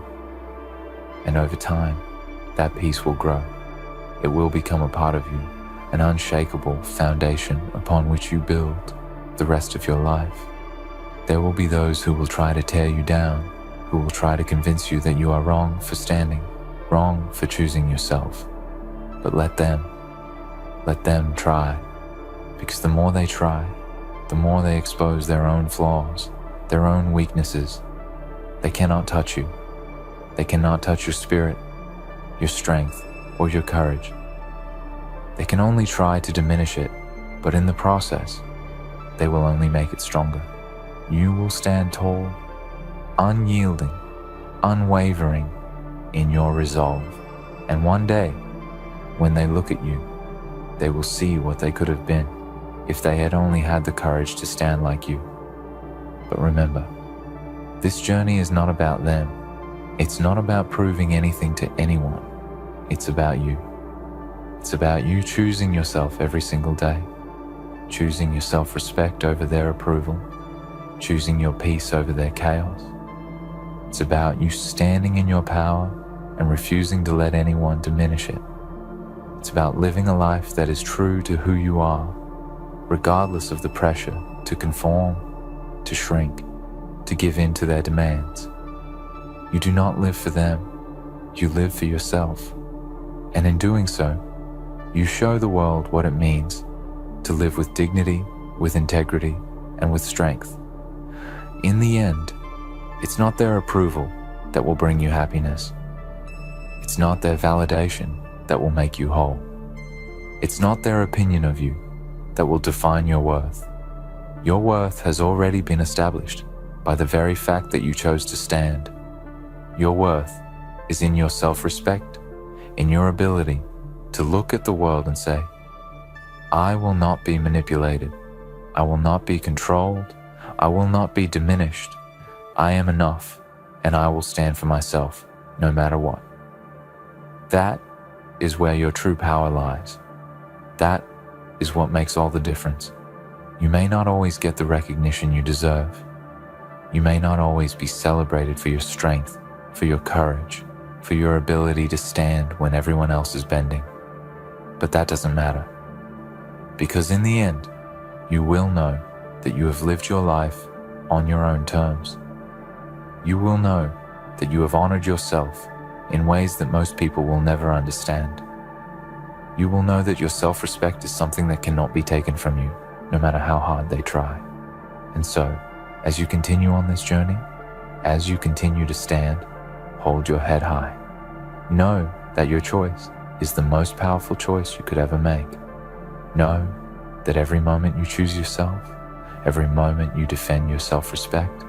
And over time, that peace will grow. It will become a part of you, an unshakable foundation upon which you build the rest of your life. There will be those who will try to tear you down, who will try to convince you that you are wrong for standing, wrong for choosing yourself. But let them try, because the more they try, the more they expose their own flaws, their own weaknesses. They cannot touch you. They cannot touch your spirit, your strength, or your courage. They can only try to diminish it, but in the process, they will only make it stronger. You will stand tall, unyielding, unwavering in your resolve. And one day, when they look at you, they will see what they could have been if they had only had the courage to stand like you. But remember, this journey is not about them. It's not about proving anything to anyone. It's about you. It's about you choosing yourself every single day, choosing your self-respect over their approval, choosing your peace over their chaos. It's about you standing in your power and refusing to let anyone diminish it. It's about living a life that is true to who you are, regardless of the pressure to conform, to shrink, to give in to their demands. You do not live for them, you live for yourself. And in doing so, you show the world what it means to live with dignity, with integrity, and with strength. In the end, it's not their approval that will bring you happiness. It's not their validation that will make you whole. It's not their opinion of you that will define your worth. Your worth has already been established by the very fact that you chose to stand. Your worth is in your self-respect, in your ability to look at the world and say, I will not be manipulated. I will not be controlled. I will not be diminished. I am enough, and I will stand for myself, no matter what. That is where your true power lies. That is what makes all the difference. You may not always get the recognition you deserve. You may not always be celebrated for your strength, for your courage, for your ability to stand when everyone else is bending. But that doesn't matter. Because in the end, you will know that you have lived your life on your own terms. You will know that you have honored yourself in ways that most people will never understand. You will know that your self-respect is something that cannot be taken from you, no matter how hard they try. And so, as you continue on this journey, as you continue to stand, hold your head high. Know that your choice is the most powerful choice you could ever make. Know that every moment you choose yourself, every moment you defend your self-respect,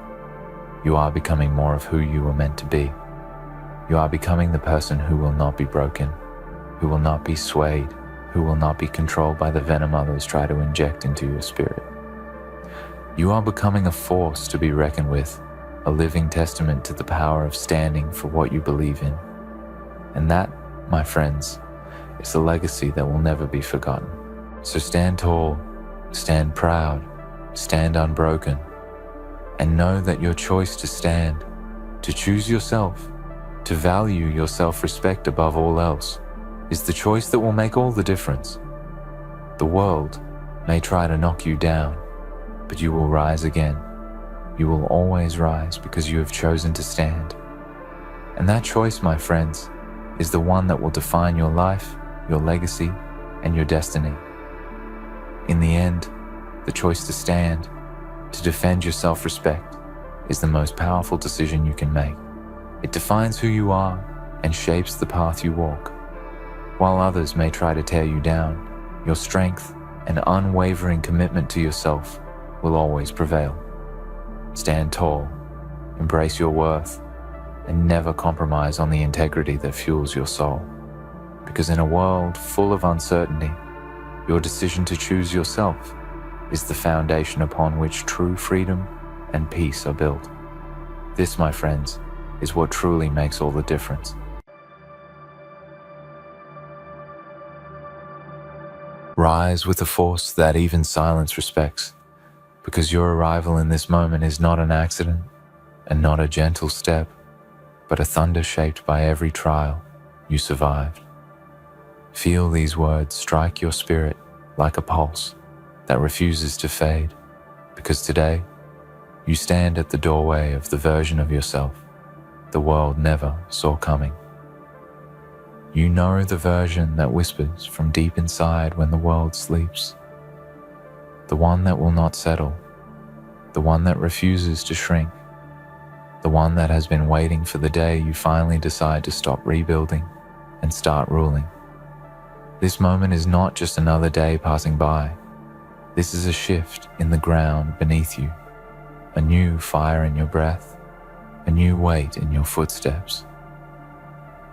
you are becoming more of who you were meant to be. You are becoming the person who will not be broken, who will not be swayed, who will not be controlled by the venom others try to inject into your spirit. You are becoming a force to be reckoned with, a living testament to the power of standing for what you believe in. And that, my friends, is a legacy that will never be forgotten. So stand tall, stand proud, stand unbroken, and know that your choice to stand, to choose yourself, to value your self-respect above all else, is the choice that will make all the difference. The world may try to knock you down, but you will rise again. You will always rise because you have chosen to stand. And that choice, my friends, is the one that will define your life, your legacy, and your destiny. In the end, the choice to stand, to defend your self-respect, is the most powerful decision you can make. It defines who you are and shapes the path you walk. While others may try to tear you down, your strength and unwavering commitment to yourself will always prevail. Stand tall, embrace your worth, and never compromise on the integrity that fuels your soul. Because in a world full of uncertainty, your decision to choose yourself is the foundation upon which true freedom and peace are built. This, my friends, is what truly makes all the difference. Rise with a force that even silence respects, because your arrival in this moment is not an accident and not a gentle step, but a thunder shaped by every trial you survived. Feel these words strike your spirit like a pulse that refuses to fade, because today you stand at the doorway of the version of yourself the world never saw coming. You know the version that whispers from deep inside when the world sleeps, the one that will not settle, the one that refuses to shrink, the one that has been waiting for the day you finally decide to stop rebuilding and start ruling. This moment is not just another day passing by. This is a shift in the ground beneath you, a new fire in your breath, a new weight in your footsteps.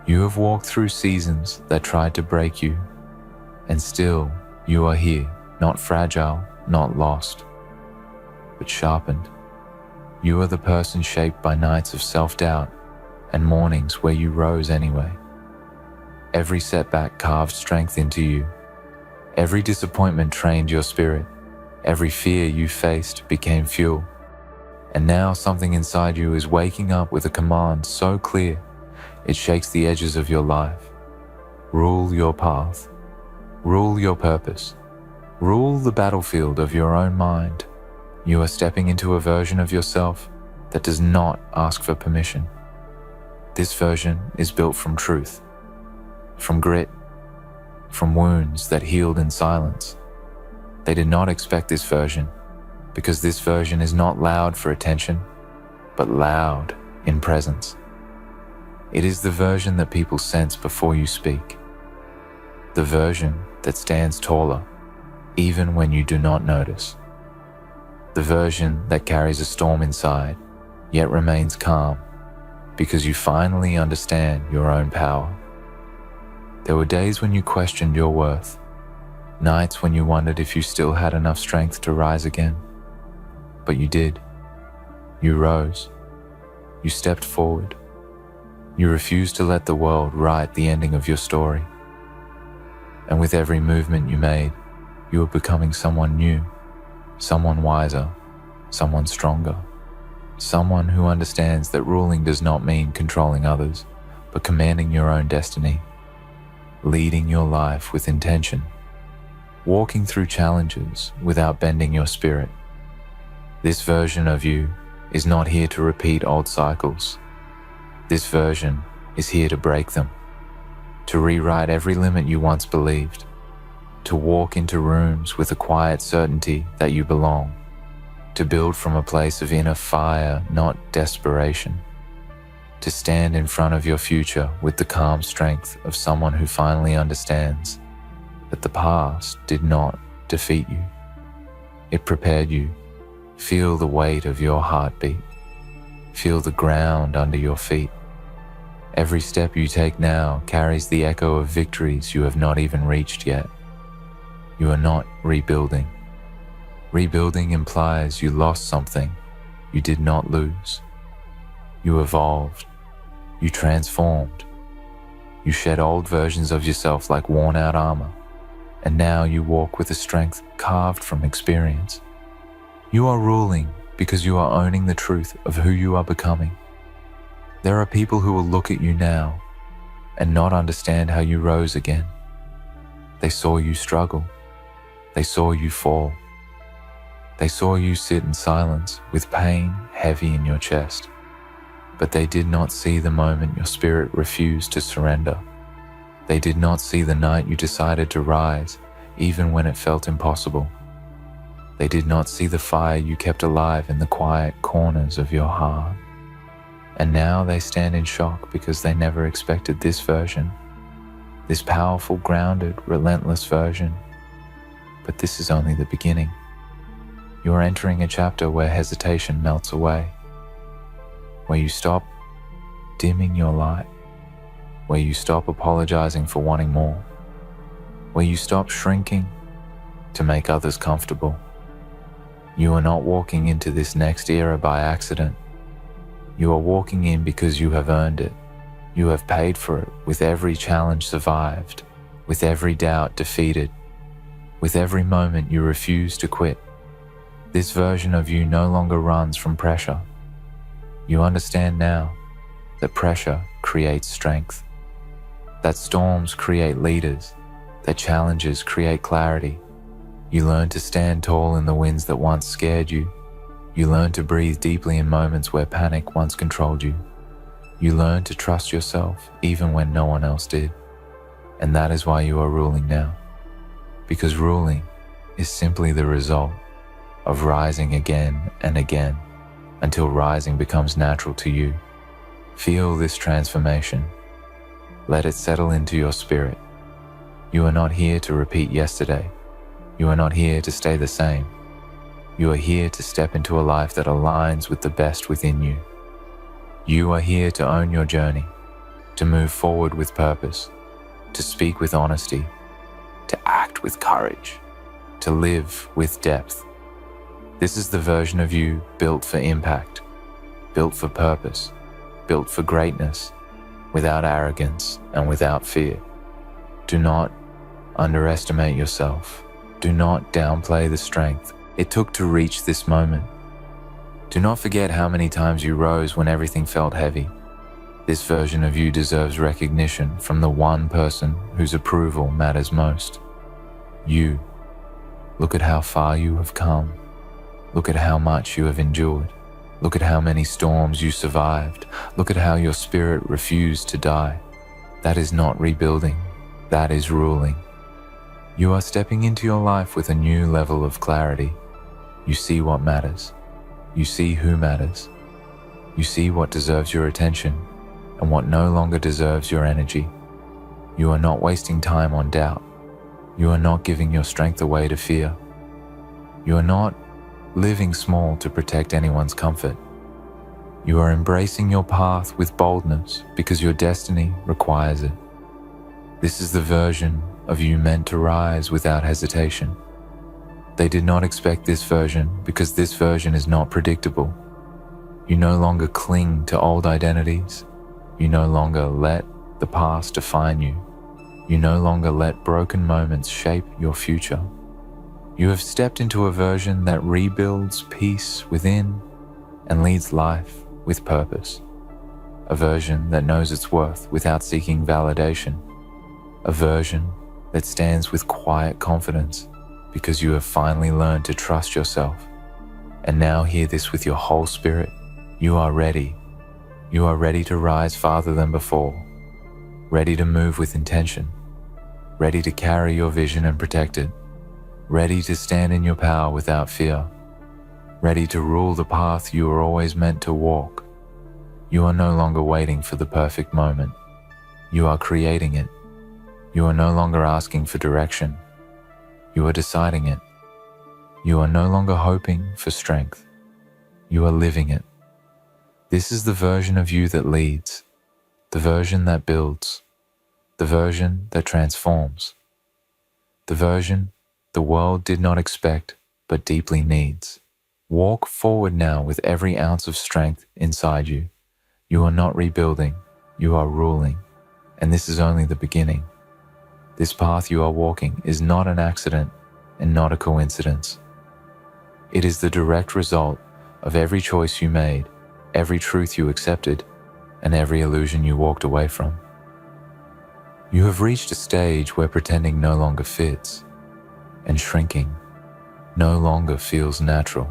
You have walked through seasons that tried to break you, and still you are here, not fragile, not lost, but sharpened. You are the person shaped by nights of self-doubt and mornings where you rose anyway. Every setback carved strength into you. Every disappointment trained your spirit. Every fear you faced became fuel. And now something inside you is waking up with a command so clear, it shakes the edges of your life. Rule your path. Rule your purpose. Rule the battlefield of your own mind. You are stepping into a version of yourself that does not ask for permission. This version is built from truth, from grit, from wounds that healed in silence. They did not expect this version, because this version is not loud for attention, but loud in presence. It is the version that people sense before you speak. The version that stands taller, even when you do not notice. The version that carries a storm inside, yet remains calm, because you finally understand your own power. There were days when you questioned your worth, nights when you wondered if you still had enough strength to rise again. But you did. You rose. You stepped forward. You refused to let the world write the ending of your story. And with every movement you made, you were becoming someone new, someone wiser, someone stronger, someone who understands that ruling does not mean controlling others, but commanding your own destiny, leading your life with intention, walking through challenges without bending your spirit. This version of you is not here to repeat old cycles. This version is here to break them, to rewrite every limit you once believed, to walk into rooms with a quiet certainty that you belong, to build from a place of inner fire, not desperation, to stand in front of your future with the calm strength of someone who finally understands that the past did not defeat you. It prepared you. Feel the weight of your heartbeat. Feel the ground under your feet. Every step you take now carries the echo of victories you have not even reached yet. You are not rebuilding. Rebuilding implies you lost something you did not lose. You evolved. You transformed. You shed old versions of yourself like worn-out armor, and now you walk with a strength carved from experience. You are ruling because you are owning the truth of who you are becoming. There are people who will look at you now and not understand how you rose again. They saw you struggle. They saw you fall. They saw you sit in silence with pain heavy in your chest. But they did not see the moment your spirit refused to surrender. They did not see the night you decided to rise, even when it felt impossible. They did not see the fire you kept alive in the quiet corners of your heart. And now they stand in shock because they never expected this version, this powerful, grounded, relentless version. But this is only the beginning. You are entering a chapter where hesitation melts away, where you stop dimming your light, where you stop apologizing for wanting more, where you stop shrinking to make others comfortable. You are not walking into this next era by accident. You are walking in because you have earned it. You have paid for it with every challenge survived, with every doubt defeated, with every moment you refuse to quit. This version of you no longer runs from pressure. You understand now that pressure creates strength, that storms create leaders, that challenges create clarity. You learn to stand tall in the winds that once scared you. You learn to breathe deeply in moments where panic once controlled you. You learn to trust yourself even when no one else did. And that is why you are ruling now. Because ruling is simply the result of rising again and again until rising becomes natural to you. Feel this transformation. Let it settle into your spirit. You are not here to repeat yesterday. You are not here to stay the same. You are here to step into a life that aligns with the best within you. You are here to own your journey, to move forward with purpose, to speak with honesty, to act with courage, to live with depth. This is the version of you built for impact, built for purpose, built for greatness, without arrogance and without fear. Do not underestimate yourself. Do not downplay the strength it took to reach this moment. Do not forget how many times you rose when everything felt heavy. This version of you deserves recognition from the one person whose approval matters most. You. Look at how far you have come. Look at how much you have endured. Look at how many storms you survived. Look at how your spirit refused to die. That is not rebuilding. That is ruling. You are stepping into your life with a new level of clarity. You see what matters. You see who matters. You see what deserves your attention and what no longer deserves your energy. You are not wasting time on doubt. You are not giving your strength away to fear. You are not living small to protect anyone's comfort. You are embracing your path with boldness because your destiny requires it. This is the version of you meant to rise without hesitation. They did not expect this version because this version is not predictable. You no longer cling to old identities. You no longer let the past define you. You no longer let broken moments shape your future. You have stepped into a version that rebuilds peace within and leads life with purpose. A version that knows its worth without seeking validation. A version that stands with quiet confidence because you have finally learned to trust yourself. And now hear this with your whole spirit. You are ready. You are ready to rise farther than before. ready to move with intention, ready to carry your vision and protect it, ready to stand in your power without fear, ready to rule the path you were always meant to walk. You are no longer waiting for the perfect moment. You are creating it. You are no longer asking for direction. You are deciding it. You are no longer hoping for strength. You are living it. This is the version of you that leads, the version that builds, the version that transforms, the version the world did not expect but deeply needs. Walk forward now with every ounce of strength inside you. You are not rebuilding, you are ruling, and this is only the beginning. This path you are walking is not an accident and not a coincidence. It is the direct result of every choice you made, every truth you accepted, and every illusion you walked away from. You have reached a stage where pretending no longer fits, and shrinking no longer feels natural.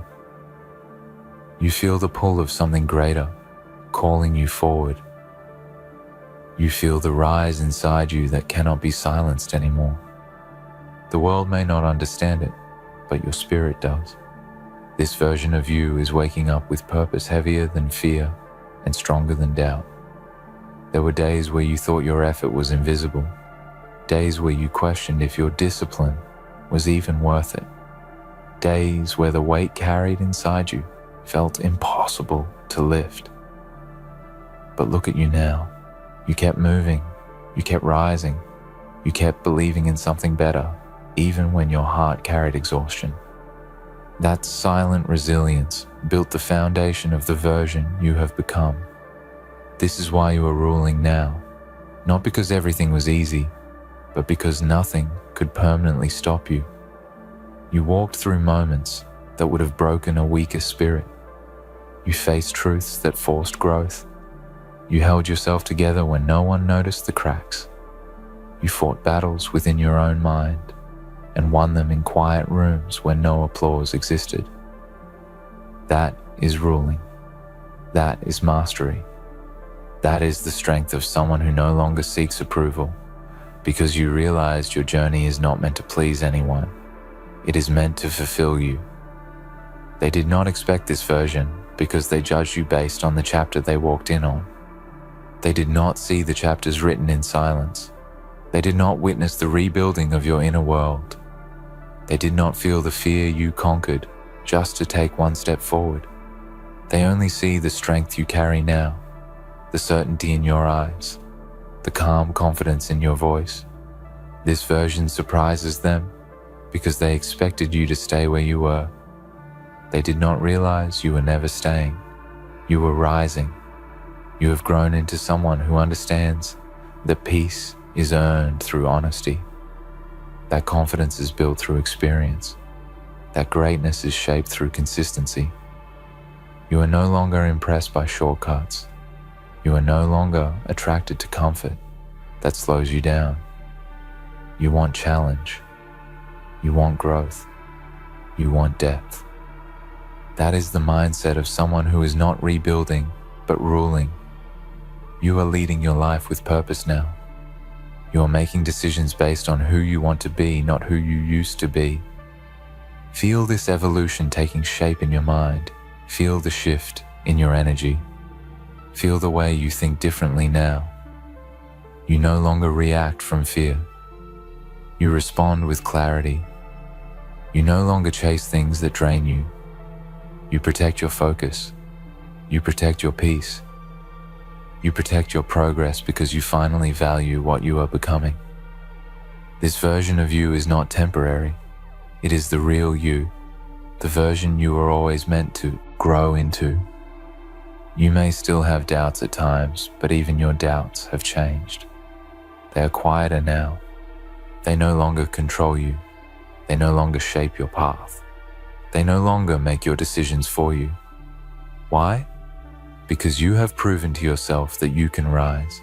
You feel the pull of something greater, calling you forward. You feel the rise inside you that cannot be silenced anymore. The world may not understand it, but your spirit does. This version of you is waking up with purpose heavier than fear and stronger than doubt. There were days where you thought your effort was invisible, days where you questioned if your discipline was even worth it, days where the weight carried inside you felt impossible to lift. But look at you now. You kept moving, you kept rising, you kept believing in something better, even when your heart carried exhaustion. That silent resilience built the foundation of the version you have become. This is why you are ruling now, not because everything was easy, but because nothing could permanently stop you. You walked through moments that would have broken a weaker spirit. You faced truths that forced growth. You held yourself together when no one noticed the cracks. You fought battles within your own mind and won them in quiet rooms where no applause existed. That is ruling. That is mastery. That is the strength of someone who no longer seeks approval, because you realized your journey is not meant to please anyone. It is meant to fulfill you. They did not expect this version because they judged you based on the chapter they walked in on. They did not see the chapters written in silence. They did not witness the rebuilding of your inner world. They did not feel the fear you conquered just to take one step forward. They only see the strength you carry now, the certainty in your eyes, the calm confidence in your voice. This version surprises them because they expected you to stay where you were. They did not realize you were never staying. You were rising. You have grown into someone who understands that peace is earned through honesty. That confidence is built through experience. That greatness is shaped through consistency. You are no longer impressed by shortcuts. You are no longer attracted to comfort that slows you down. You want challenge. You want growth. You want depth. That is the mindset of someone who is not rebuilding, but ruling. You are leading your life with purpose now. You are making decisions based on who you want to be, not who you used to be. Feel this evolution taking shape in your mind. Feel the shift in your energy. Feel the way you think differently now. You no longer react from fear. You respond with clarity. You no longer chase things that drain you. You protect your focus. You protect your peace. You protect your progress because you finally value what you are becoming. This version of you is not temporary. It is the real you, the version you were always meant to grow into. You may still have doubts at times, but even your doubts have changed. They are quieter now. They no longer control you. They no longer shape your path. They no longer make your decisions for you. Why? Because you have proven to yourself that you can rise.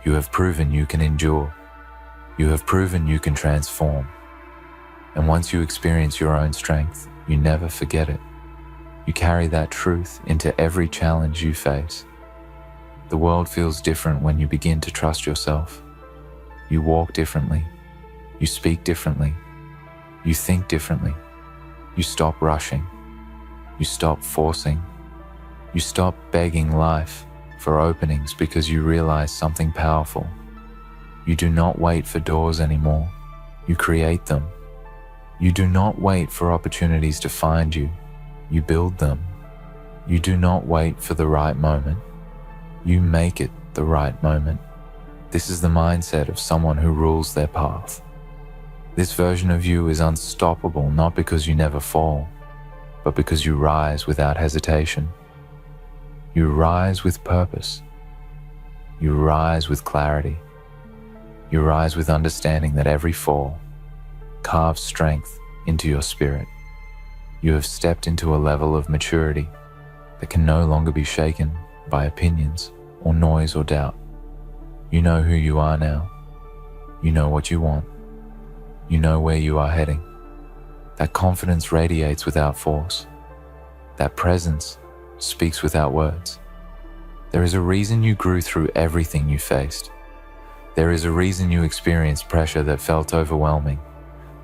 You have proven you can endure. You have proven you can transform. And once you experience your own strength, you never forget it. You carry that truth into every challenge you face. The world feels different when you begin to trust yourself. You walk differently. You speak differently. You think differently. You stop rushing. You stop forcing. You stop begging life for openings because you realize something powerful. You do not wait for doors anymore. You create them. You do not wait for opportunities to find you. You build them. You do not wait for the right moment. You make it the right moment. This is the mindset of someone who rules their path. This version of you is unstoppable not because you never fall, but because you rise without hesitation. You rise with purpose. You rise with clarity. You rise with understanding that every fall carves strength into your spirit. You have stepped into a level of maturity that can no longer be shaken by opinions or noise or doubt. You know who you are now. You know what you want. You know where you are heading. That confidence radiates without force. That presence speaks without words. There is a reason you grew through everything you faced. There is a reason you experienced pressure that felt overwhelming.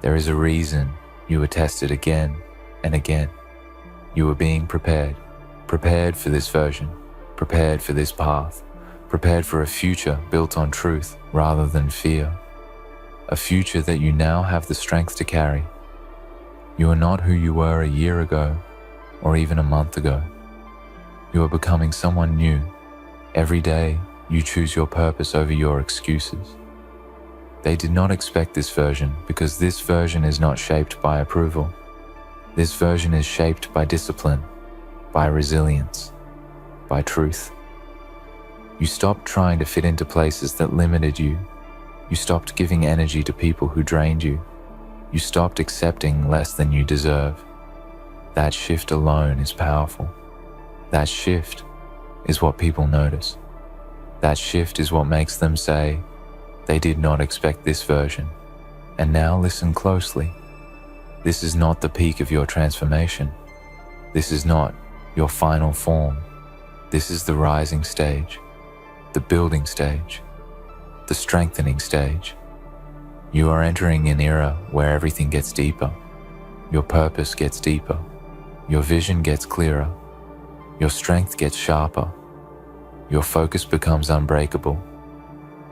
There is a reason you were tested again and again. You were being prepared for this version, prepared for this path, prepared for a future built on truth rather than fear. A future that you now have the strength to carry. You are not who you were a year ago or even a month ago. You are becoming someone new. Every day, you choose your purpose over your excuses. They did not expect this version because this version is not shaped by approval. This version is shaped by discipline, by resilience, by truth. You stopped trying to fit into places that limited you. You stopped giving energy to people who drained you. You stopped accepting less than you deserve. That shift alone is powerful. That shift is what people notice. That shift is what makes them say, they did not expect this version. And now listen closely. This is not the peak of your transformation. This is not your final form. This is the rising stage, the building stage, the strengthening stage. You are entering an era where everything gets deeper. Your purpose gets deeper. Your vision gets clearer. Your strength gets sharper. Your focus becomes unbreakable.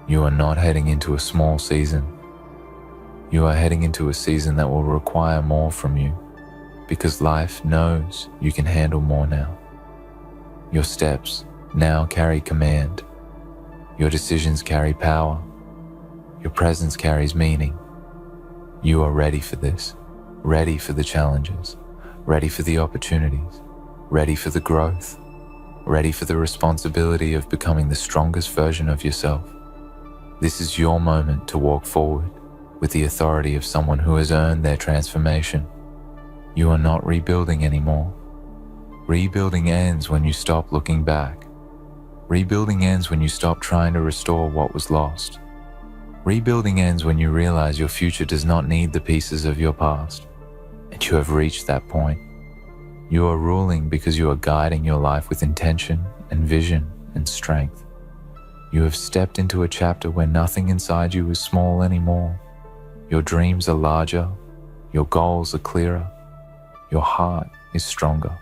You are not heading into a small season. You are heading into a season that will require more from you because life knows you can handle more now. Your steps now carry command. Your decisions carry power. Your presence carries meaning. You are ready for this, ready for the challenges, ready for the opportunities, ready for the growth, ready for the responsibility of becoming the strongest version of yourself. This is your moment to walk forward with the authority of someone who has earned their transformation. You are not rebuilding anymore. Rebuilding ends when you stop looking back. Rebuilding ends when you stop trying to restore what was lost. Rebuilding ends when you realize your future does not need the pieces of your past, and you have reached that point. You are ruling because you are guiding your life with intention and vision and strength. You have stepped into a chapter where nothing inside you is small anymore. Your dreams are larger, your goals are clearer, your heart is stronger,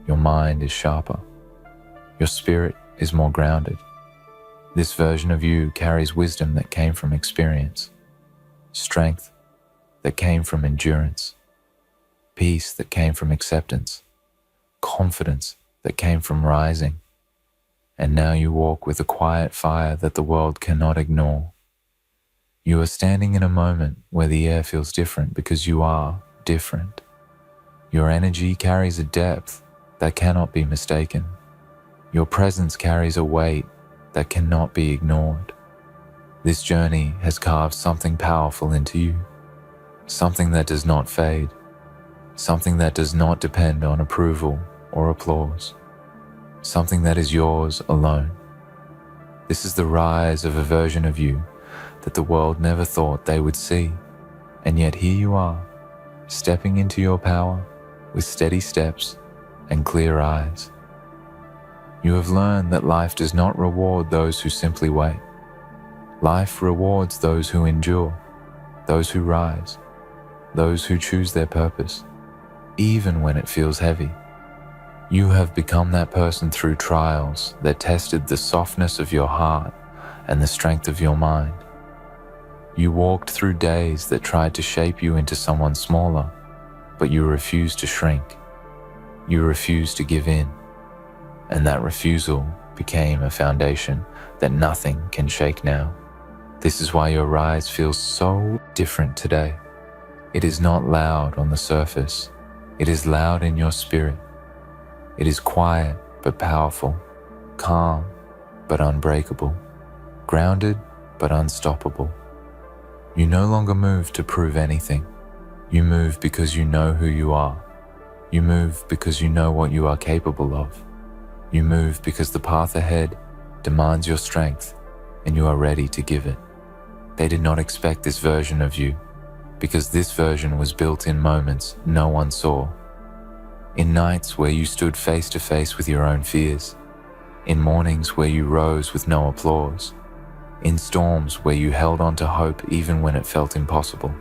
your mind is sharper, your spirit is more grounded. This version of you carries wisdom that came from experience, strength that came from endurance, peace that came from acceptance, confidence that came from rising. And now you walk with a quiet fire that the world cannot ignore. You are standing in a moment where the air feels different because you are different. Your energy carries a depth that cannot be mistaken. Your presence carries a weight that cannot be ignored. This journey has carved something powerful into you, something that does not fade, something that does not depend on approval or applause, something that is yours alone. This is the rise of a version of you that the world never thought they would see, and yet here you are, stepping into your power with steady steps and clear eyes. You have learned that life does not reward those who simply wait. Life rewards those who endure, those who rise, those who choose their purpose, even when it feels heavy. You have become that person through trials that tested the softness of your heart and the strength of your mind. You walked through days that tried to shape you into someone smaller, but you refused to shrink. You refused to give in, and that refusal became a foundation that nothing can shake now. This is why your rise feels so different today. It is not loud on the surface. It is loud in your spirit. It is quiet but powerful, calm but unbreakable, grounded but unstoppable. You no longer move to prove anything. You move because you know who you are. You move because you know what you are capable of. You move because the path ahead demands your strength and you are ready to give it. They did not expect this version of you because this version was built in moments no one saw. In nights where you stood face to face with your own fears, in mornings where you rose with no applause, in storms where you held on to hope even when it felt impossible.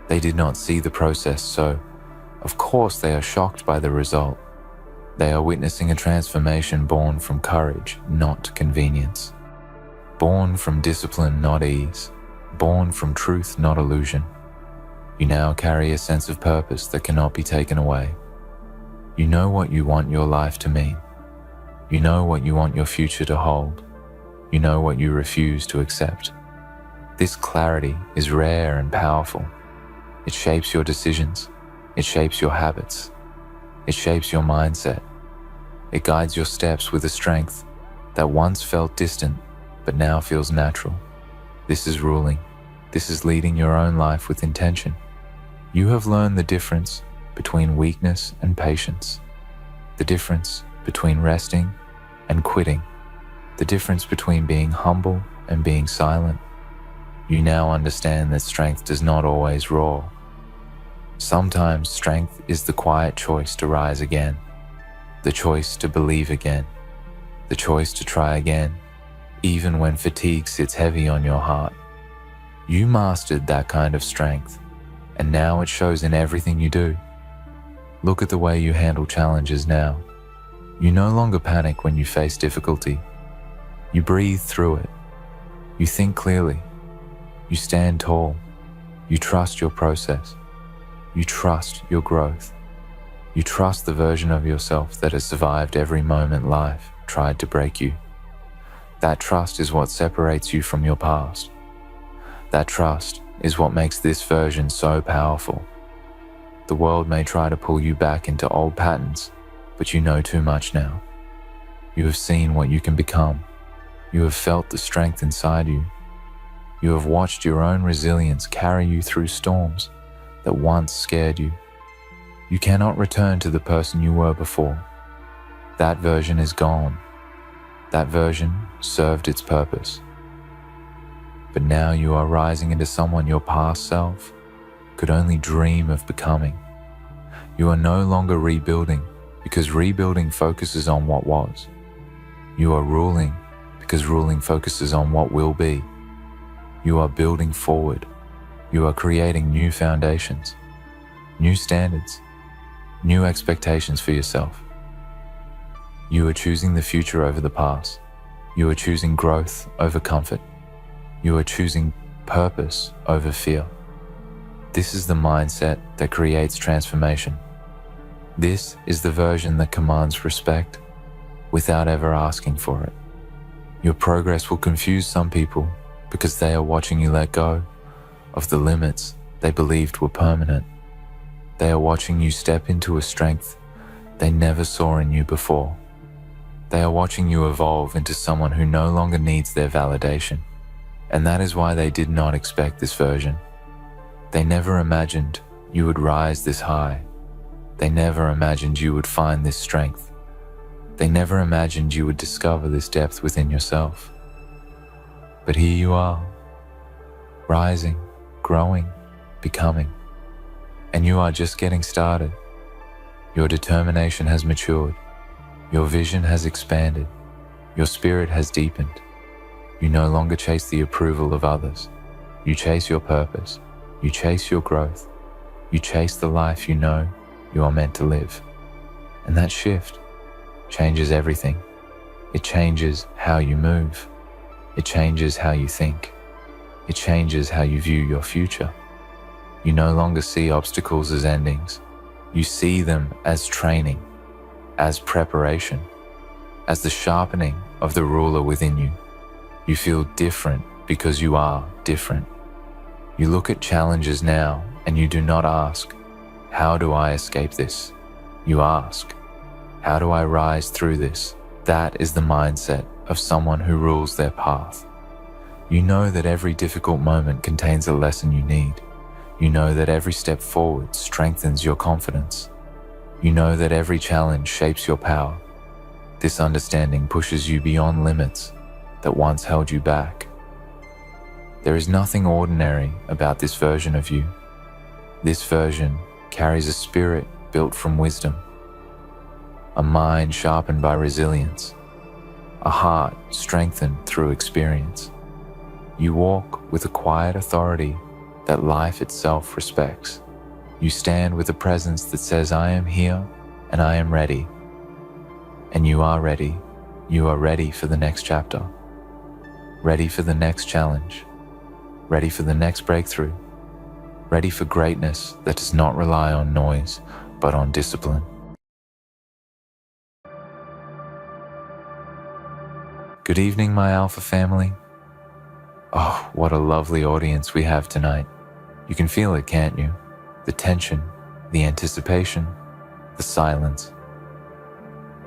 They did not see the process, so of course they are shocked by the result. They are witnessing a transformation born from courage, not convenience. Born from discipline, not ease. Born from truth, not illusion. You now carry a sense of purpose that cannot be taken away. You know what you want your life to mean. You know what you want your future to hold. You know what you refuse to accept. This clarity is rare and powerful. It shapes your decisions. It shapes your habits. It shapes your mindset. It guides your steps with a strength that once felt distant, but now feels natural. This is ruling. This is leading your own life with intention. You have learned the difference between weakness and patience, the difference between resting and quitting, the difference between being humble and being silent. You now understand that strength does not always roar. Sometimes strength is the quiet choice to rise again, the choice to believe again, the choice to try again, even when fatigue sits heavy on your heart. You mastered that kind of strength, and now it shows in everything you do. Look at the way you handle challenges now. You no longer panic when you face difficulty. You breathe through it. You think clearly. You stand tall. You trust your process. You trust your growth. You trust the version of yourself that has survived every moment life tried to break you. That trust is what separates you from your past. That trust is what makes this version so powerful. The world may try to pull you back into old patterns, but you know too much now. You have seen what you can become. You have felt the strength inside you. You have watched your own resilience carry you through storms that once scared you. You cannot return to the person you were before. That version is gone. That version served its purpose. But now you are rising into someone your past self could only dream of becoming. You are no longer rebuilding because rebuilding focuses on what was. You are ruling because ruling focuses on what will be. You are building forward. You are creating new foundations, new standards, new expectations for yourself. You are choosing the future over the past. You are choosing growth over comfort. You are choosing purpose over fear. This is the mindset that creates transformation. This is the version that commands respect without ever asking for it. Your progress will confuse some people because they are watching you let go of the limits they believed were permanent. They are watching you step into a strength they never saw in you before. They are watching you evolve into someone who no longer needs their validation. And that is why they did not expect this version. They never imagined you would rise this high. They never imagined you would find this strength. They never imagined you would discover this depth within yourself. But here you are, rising, growing, becoming. And you are just getting started. Your determination has matured. Your vision has expanded. Your spirit has deepened. You no longer chase the approval of others. You chase your purpose. You chase your growth. You chase the life you know you are meant to live. And that shift changes everything. It changes how you move. It changes how you think. It changes how you view your future. You no longer see obstacles as endings. You see them as training, as preparation, as the sharpening of the ruler within you. You feel different because you are different. You look at challenges now and you do not ask, how do I escape this? You ask, how do I rise through this? That is the mindset of someone who rules their path. You know that every difficult moment contains a lesson you need. You know that every step forward strengthens your confidence. You know that every challenge shapes your power. This understanding pushes you beyond limits that once held you back. There is nothing ordinary about this version of you. This version carries a spirit built from wisdom, a mind sharpened by resilience, a heart strengthened through experience. You walk with a quiet authority that life itself respects. You stand with a presence that says, I am here and I am ready. And you are ready. You are ready for the next chapter. Ready for the next challenge. Ready for the next breakthrough. Ready for greatness that does not rely on noise, but on discipline. Good evening, my Alpha family. Oh, what a lovely audience we have tonight. You can feel it, can't you? The tension, the anticipation, the silence.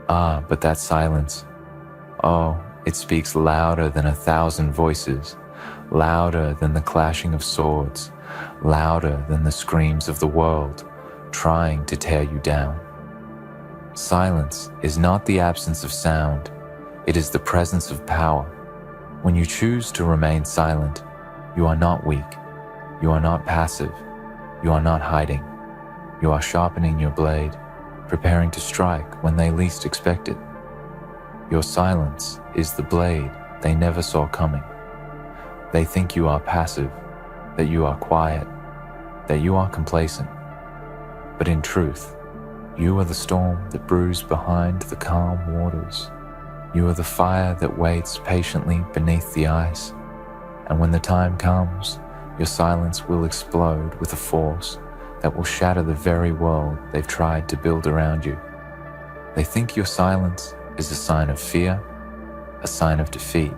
But that silence, it speaks louder than 1,000 voices, louder than the clashing of swords, louder than the screams of the world trying to tear you down. Silence is not the absence of sound, it is the presence of power. When you choose to remain silent, you are not weak, you are not passive, you are not hiding. You are sharpening your blade, preparing to strike when they least expect it. Your silence is the blade they never saw coming. They think you are passive, that you are quiet, that you are complacent. But in truth, you are the storm that brews behind the calm waters. You are the fire that waits patiently beneath the ice. And when the time comes, your silence will explode with a force that will shatter the very world they've tried to build around you. They think your silence is a sign of fear, a sign of defeat,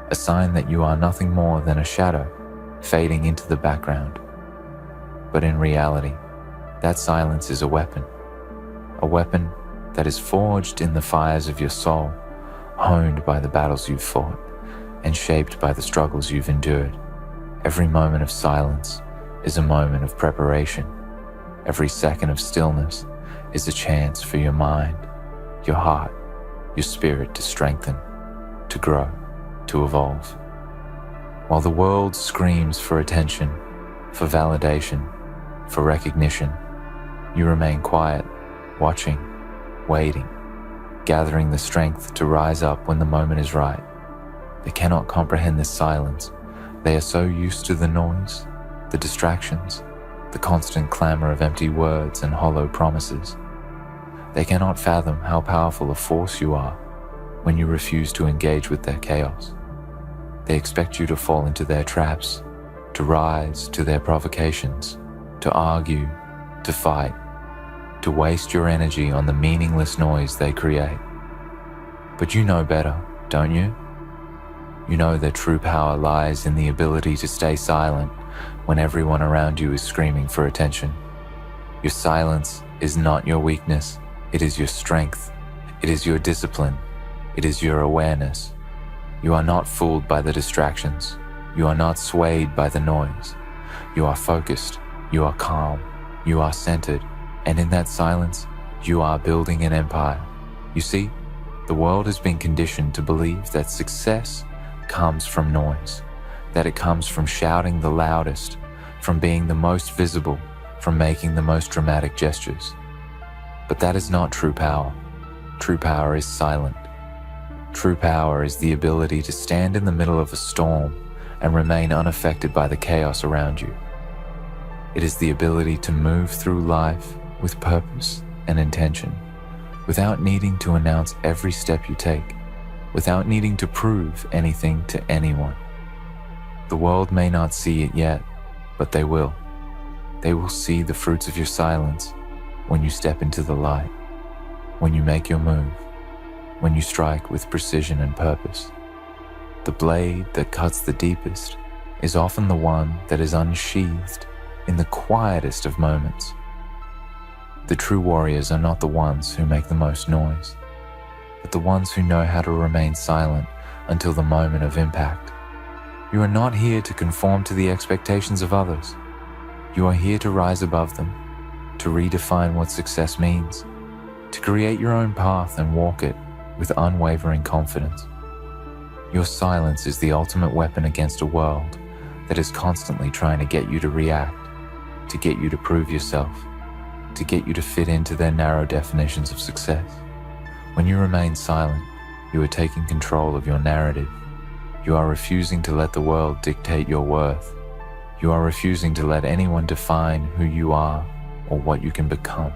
a sign that you are nothing more than a shadow fading into the background. But in reality, that silence is a weapon that is forged in the fires of your soul, honed by the battles you've fought, and shaped by the struggles you've endured. Every moment of silence is a moment of preparation. Every second of stillness is a chance for your mind, your heart, your spirit to strengthen, to grow, to evolve. While the world screams for attention, for validation, for recognition, you remain quiet, watching, waiting, gathering the strength to rise up when the moment is right. They cannot comprehend this silence. They are so used to the noise, the distractions, the constant clamor of empty words and hollow promises. They cannot fathom how powerful a force you are when you refuse to engage with their chaos. They expect you to fall into their traps, to rise to their provocations, to argue, to fight, to waste your energy on the meaningless noise they create. But you know better, don't you? You know that true power lies in the ability to stay silent when everyone around you is screaming for attention. Your silence is not your weakness, it is your strength, it is your discipline, it is your awareness. You are not fooled by the distractions, you are not swayed by the noise. You are focused, you are calm, you are centered, and in that silence, you are building an empire. You see, the world has been conditioned to believe that success comes from noise, that it comes from shouting the loudest, from being the most visible, from making the most dramatic gestures. But that is not true power. True power is silent. True power is the ability to stand in the middle of a storm and remain unaffected by the chaos around you. It is the ability to move through life with purpose and intention, without needing to announce every step you take, without needing to prove anything to anyone. The world may not see it yet, but they will. They will see the fruits of your silence when you step into the light, when you make your move, when you strike with precision and purpose. The blade that cuts the deepest is often the one that is unsheathed in the quietest of moments. The true warriors are not the ones who make the most noise, but the ones who know how to remain silent until the moment of impact. You are not here to conform to the expectations of others. You are here to rise above them, to redefine what success means, to create your own path and walk it with unwavering confidence. Your silence is the ultimate weapon against a world that is constantly trying to get you to react, to get you to prove yourself, to get you to fit into their narrow definitions of success. When you remain silent, you are taking control of your narrative. You are refusing to let the world dictate your worth. You are refusing to let anyone define who you are or what you can become.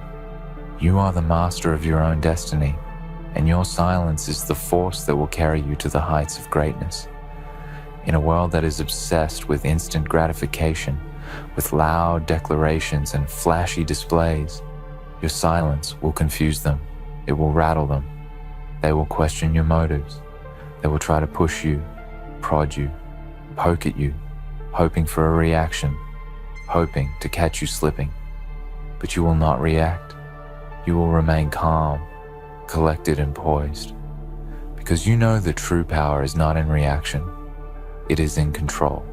You are the master of your own destiny, and your silence is the force that will carry you to the heights of greatness. In a world that is obsessed with instant gratification, with loud declarations and flashy displays, your silence will confuse them. It will rattle them. They will question your motives. They will try to push you, prod you, poke at you, hoping for a reaction, hoping to catch you slipping. But you will not react. You will remain calm, collected and poised, because you know that true power is not in reaction. It is in control.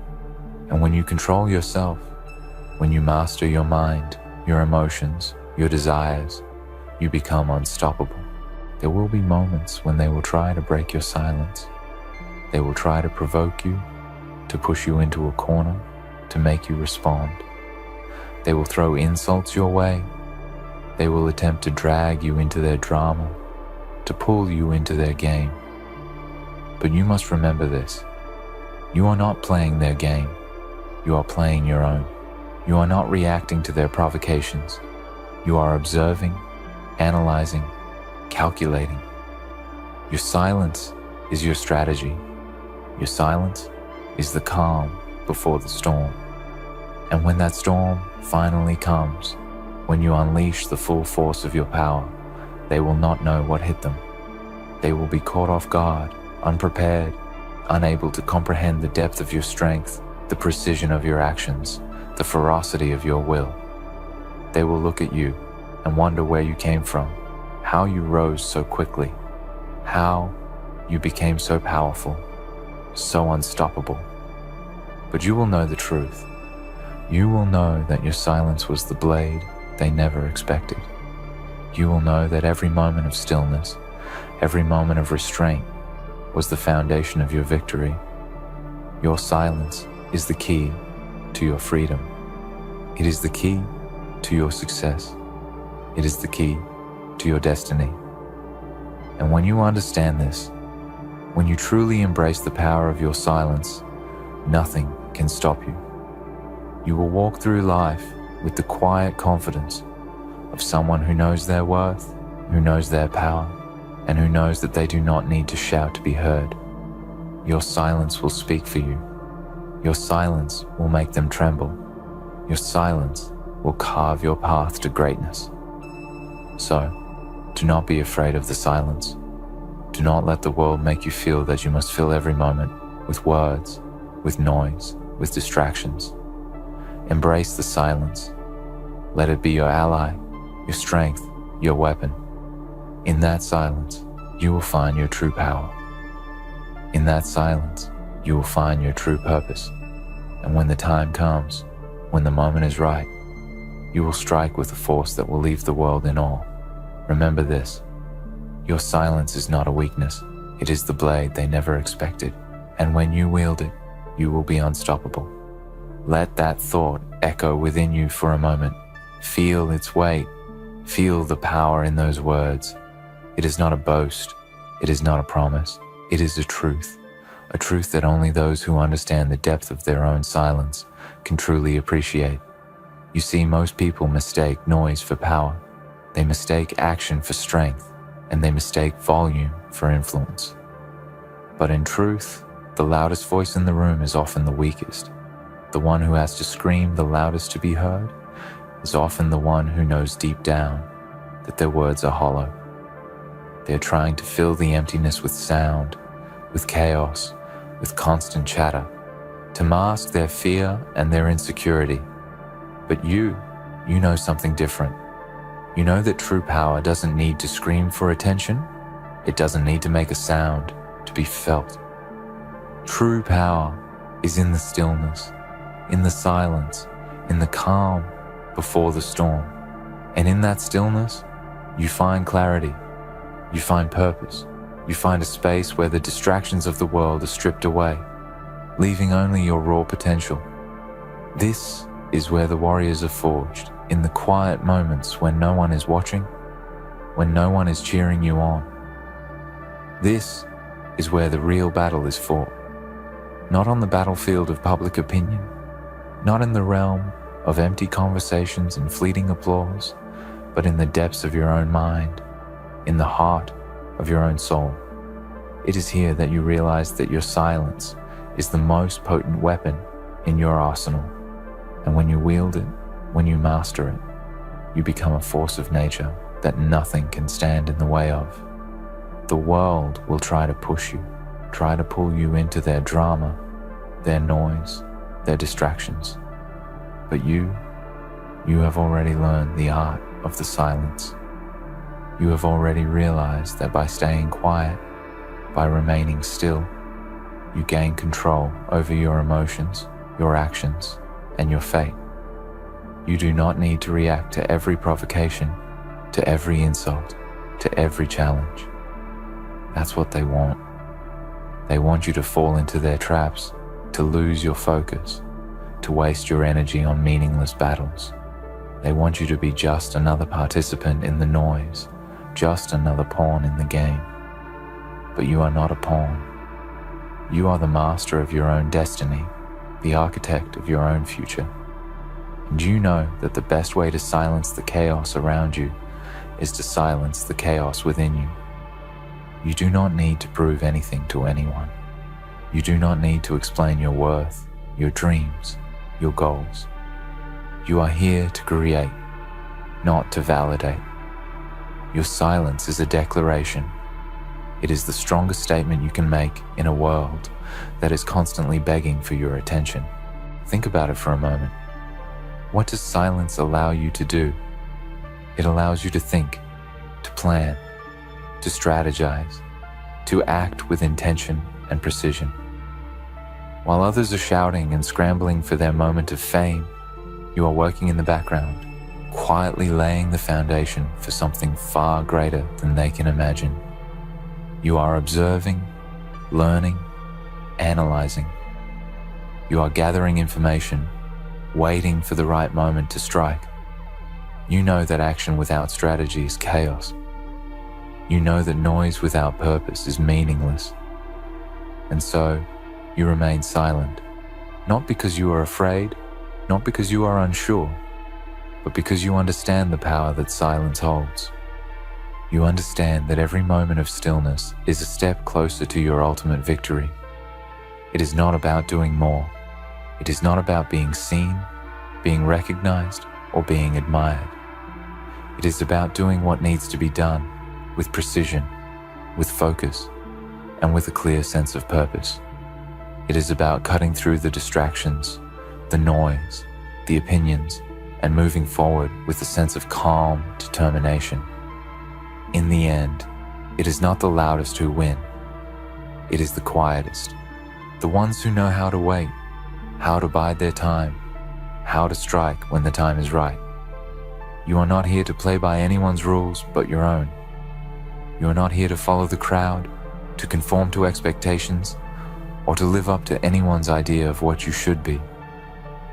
And when you control yourself, when you master your mind, your emotions, your desires, you become unstoppable. There will be moments when they will try to break your silence. They will try to provoke you, to push you into a corner, to make you respond. They will throw insults your way. They will attempt to drag you into their drama, to pull you into their game. But you must remember this. You are not playing their game. You are playing your own. You are not reacting to their provocations. You are observing, analyzing, calculating. Your silence is your strategy. Your silence is the calm before the storm. And when that storm finally comes, when you unleash the full force of your power, they will not know what hit them. They will be caught off guard, unprepared, unable to comprehend the depth of your strength, the precision of your actions, the ferocity of your will. They will look at you and wonder where you came from, how you rose so quickly, how you became so powerful, so unstoppable. But you will know the truth. You will know that your silence was the blade they never expected. You will know that every moment of stillness, every moment of restraint was the foundation of your victory. Your silence is the key to your freedom. It is the key to your success. It is the key to your destiny. And when you understand this, when you truly embrace the power of your silence, nothing can stop you. You will walk through life with the quiet confidence of someone who knows their worth, who knows their power, and who knows that they do not need to shout to be heard. Your silence will speak for you. Your silence will make them tremble. Your silence will carve your path to greatness. So, do not be afraid of the silence. Do not let the world make you feel that you must fill every moment with words, with noise, with distractions. Embrace the silence. Let it be your ally, your strength, your weapon. In that silence, you will find your true power. In that silence, you will find your true purpose. And when the time comes, when the moment is right, you will strike with a force that will leave the world in awe. Remember this. Your silence is not a weakness. It is the blade they never expected. And when you wield it, you will be unstoppable. Let that thought echo within you for a moment. Feel its weight. Feel the power in those words. It is not a boast. It is not a promise. It is a truth that only those who understand the depth of their own silence can truly appreciate. You see, most people mistake noise for power. They mistake action for strength, and they mistake volume for influence. But in truth, the loudest voice in the room is often the weakest. The one who has to scream the loudest to be heard is often the one who knows deep down that their words are hollow. They're trying to fill the emptiness with sound, with chaos, with constant chatter, to mask their fear and their insecurity. But you know something different. You know that true power doesn't need to scream for attention. It doesn't need to make a sound to be felt. True power is in the stillness, in the silence, in the calm before the storm. And in that stillness, you find clarity, you find purpose, you find a space where the distractions of the world are stripped away, leaving only your raw potential. This is where the warriors are forged, in the quiet moments when no one is watching, when no one is cheering you on. This is where the real battle is fought, not on the battlefield of public opinion, not in the realm of empty conversations and fleeting applause, but in the depths of your own mind, in the heart of your own soul. It is here that you realize that your silence is the most potent weapon in your arsenal. And when you wield it, when you master it, you become a force of nature that nothing can stand in the way of. The world will try to push you, try to pull you into their drama, their noise, their distractions. But you have already learned the art of the silence. You have already realized that by staying quiet, by remaining still, you gain control over your emotions, your actions, and your fate. You do not need to react to every provocation, to every insult, to every challenge. That's what they want. They want you to fall into their traps, to lose your focus, to waste your energy on meaningless battles. They want you to be just another participant in the noise, just another pawn in the game. But you are not a pawn. You are the master of your own destiny, the architect of your own future. And you know that the best way to silence the chaos around you is to silence the chaos within you. You do not need to prove anything to anyone. You do not need to explain your worth, your dreams, your goals. You are here to create, not to validate. Your silence is a declaration. It is the strongest statement you can make in a world that is constantly begging for your attention. Think about it for a moment. What does silence allow you to do? It allows you to think, to plan, to strategize, to act with intention and precision. While others are shouting and scrambling for their moment of fame, you are working in the background, quietly laying the foundation for something far greater than they can imagine. You are observing, learning, analyzing. You are gathering information, waiting for the right moment to strike. You know that action without strategy is chaos. You know that noise without purpose is meaningless. And so, you remain silent, not because you are afraid, not because you are unsure, but because you understand the power that silence holds. You understand that every moment of stillness is a step closer to your ultimate victory. It is not about doing more. It is not about being seen, being recognized, or being admired. It is about doing what needs to be done with precision, with focus, and with a clear sense of purpose. It is about cutting through the distractions, the noise, the opinions, and moving forward with a sense of calm determination. In the end, it is not the loudest who win. It is the quietest, the ones who know how to wait, how to bide their time, how to strike when the time is right. You are not here to play by anyone's rules but your own. You are not here to follow the crowd, to conform to expectations, or to live up to anyone's idea of what you should be.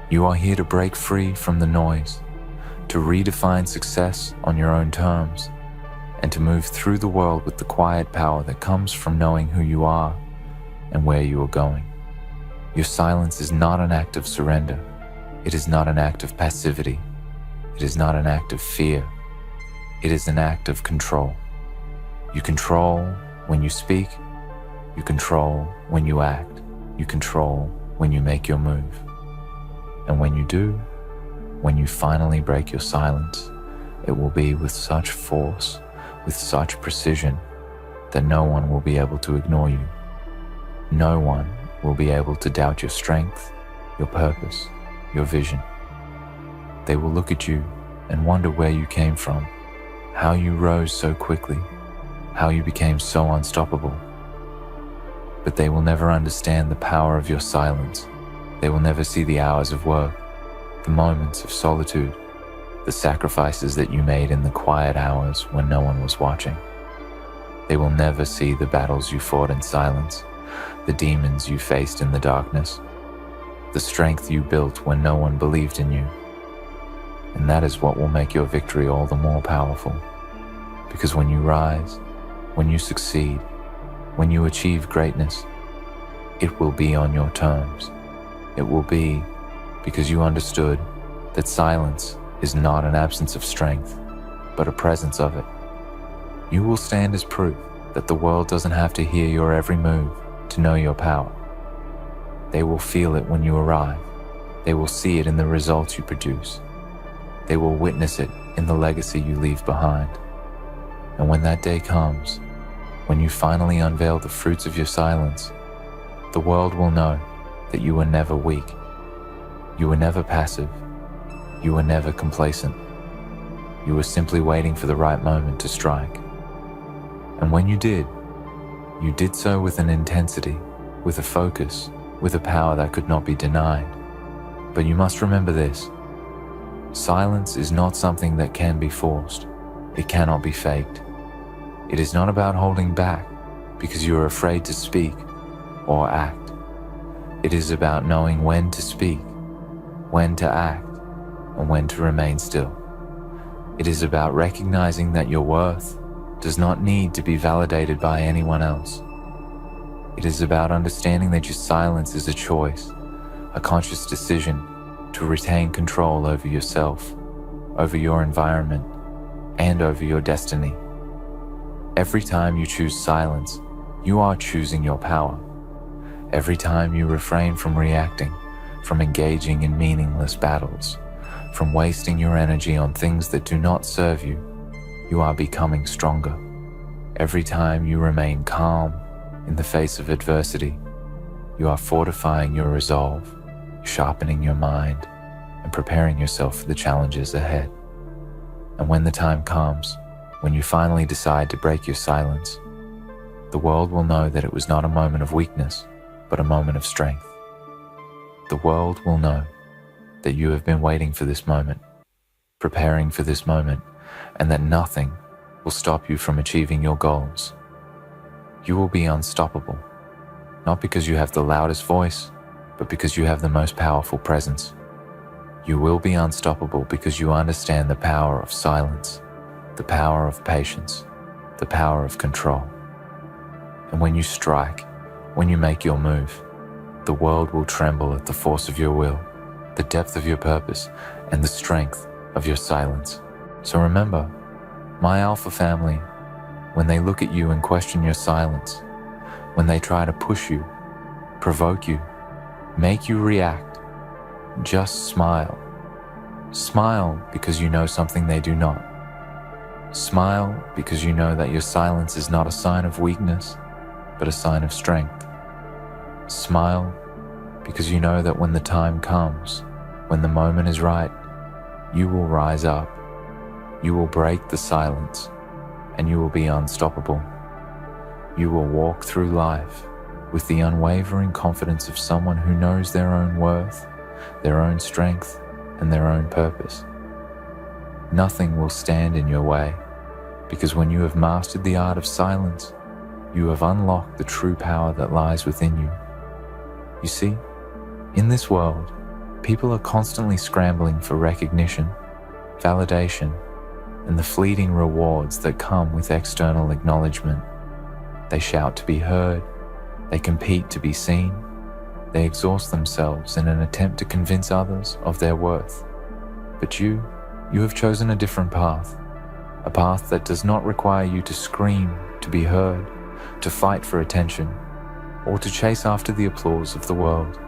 You are here to break free from the noise, to redefine success on your own terms, and to move through the world with the quiet power that comes from knowing who you are and where you are going. Your silence is not an act of surrender. It is not an act of passivity. It is not an act of fear. It is an act of control. You control when you speak. You control when you act. You control when you make your move. And when you do, when you finally break your silence, it will be with such force, with such precision, that no one will be able to ignore you. No one will be able to doubt your strength, your purpose, your vision. They will look at you and wonder where you came from, how you rose so quickly, how you became so unstoppable. But they will never understand the power of your silence. They will never see the hours of work, the moments of solitude, the sacrifices that you made in the quiet hours when no one was watching. They will never see the battles you fought in silence, the demons you faced in the darkness, the strength you built when no one believed in you. And that is what will make your victory all the more powerful. Because when you rise, when you succeed, when you achieve greatness, it will be on your terms. It will be because you understood that silence is not an absence of strength, but a presence of it. You will stand as proof that the world doesn't have to hear your every move to know your power. They will feel it when you arrive. They will see it in the results you produce. They will witness it in the legacy you leave behind. And when that day comes, when you finally unveil the fruits of your silence, the world will know that you were never weak. You were never passive. You were never complacent. You were simply waiting for the right moment to strike. And when you did so with an intensity, with a focus, with a power that could not be denied. But you must remember this: silence is not something that can be forced. It cannot be faked. It is not about holding back because you are afraid to speak or act. It is about knowing when to speak, when to act, and when to remain still. It is about recognizing that your worth does not need to be validated by anyone else. It is about understanding that your silence is a choice, a conscious decision to retain control over yourself, over your environment, and over your destiny. Every time you choose silence, you are choosing your power. Every time you refrain from reacting, from engaging in meaningless battles, from wasting your energy on things that do not serve you, you are becoming stronger. Every time you remain calm in the face of adversity, you are fortifying your resolve, sharpening your mind, and preparing yourself for the challenges ahead. And when the time comes, when you finally decide to break your silence, the world will know that it was not a moment of weakness, but a moment of strength. The world will know that you have been waiting for this moment, preparing for this moment, and that nothing will stop you from achieving your goals. You will be unstoppable, not because you have the loudest voice, but because you have the most powerful presence. You will be unstoppable because you understand the power of silence, the power of patience, the power of control. And when you strike, when you make your move, the world will tremble at the force of your will, the depth of your purpose, and the strength of your silence. So remember, my Alpha family, when they look at you and question your silence, when they try to push you, provoke you, make you react, just smile. Smile because you know something they do not. Smile because you know that your silence is not a sign of weakness, but a sign of strength. Smile because you know that when the time comes, when the moment is right, you will rise up, you will break the silence, and you will be unstoppable. You will walk through life with the unwavering confidence of someone who knows their own worth, their own strength, and their own purpose. Nothing will stand in your way, because when you have mastered the art of silence, you have unlocked the true power that lies within you. You see, in this world, people are constantly scrambling for recognition, validation, and the fleeting rewards that come with external acknowledgement. They shout to be heard, they compete to be seen, they exhaust themselves in an attempt to convince others of their worth. But you have chosen a different path, a path that does not require you to scream to be heard, to fight for attention, or to chase after the applause of the world.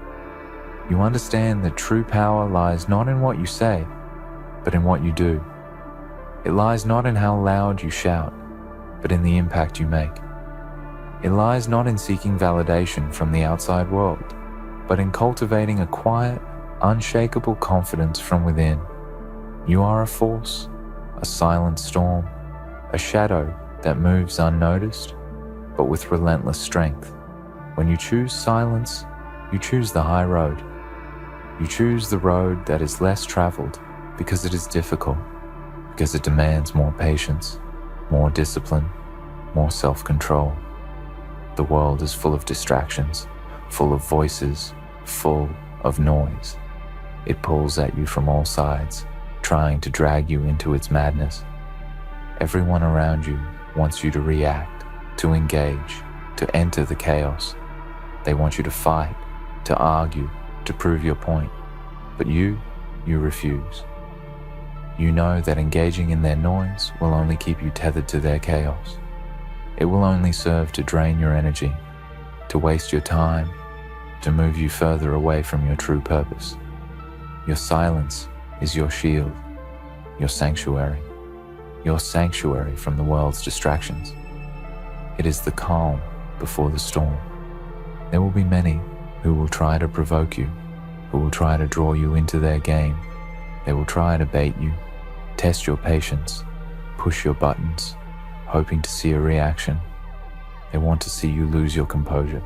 You understand that true power lies not in what you say, but in what you do. It lies not in how loud you shout, but in the impact you make. It lies not in seeking validation from the outside world, but in cultivating a quiet, unshakable confidence from within. You are a force, a silent storm, a shadow that moves unnoticed, but with relentless strength. When you choose silence, you choose the high road. You choose the road that is less traveled because it is difficult, because it demands more patience, more discipline, more self-control. The world is full of distractions, full of voices, full of noise. It pulls at you from all sides, trying to drag you into its madness. Everyone around you wants you to react, to engage, to enter the chaos. They want you to fight, to argue, to prove your point. But you refuse. You know that engaging in their noise will only keep you tethered to their chaos. It will only serve to drain your energy, to waste your time, to move you further away from your true purpose. Your silence is your shield, your sanctuary from the world's distractions. It is the calm before the storm. There will be many who will try to provoke you, who will try to draw you into their game. They will try to bait you, test your patience, push your buttons, hoping to see a reaction. They want to see you lose your composure.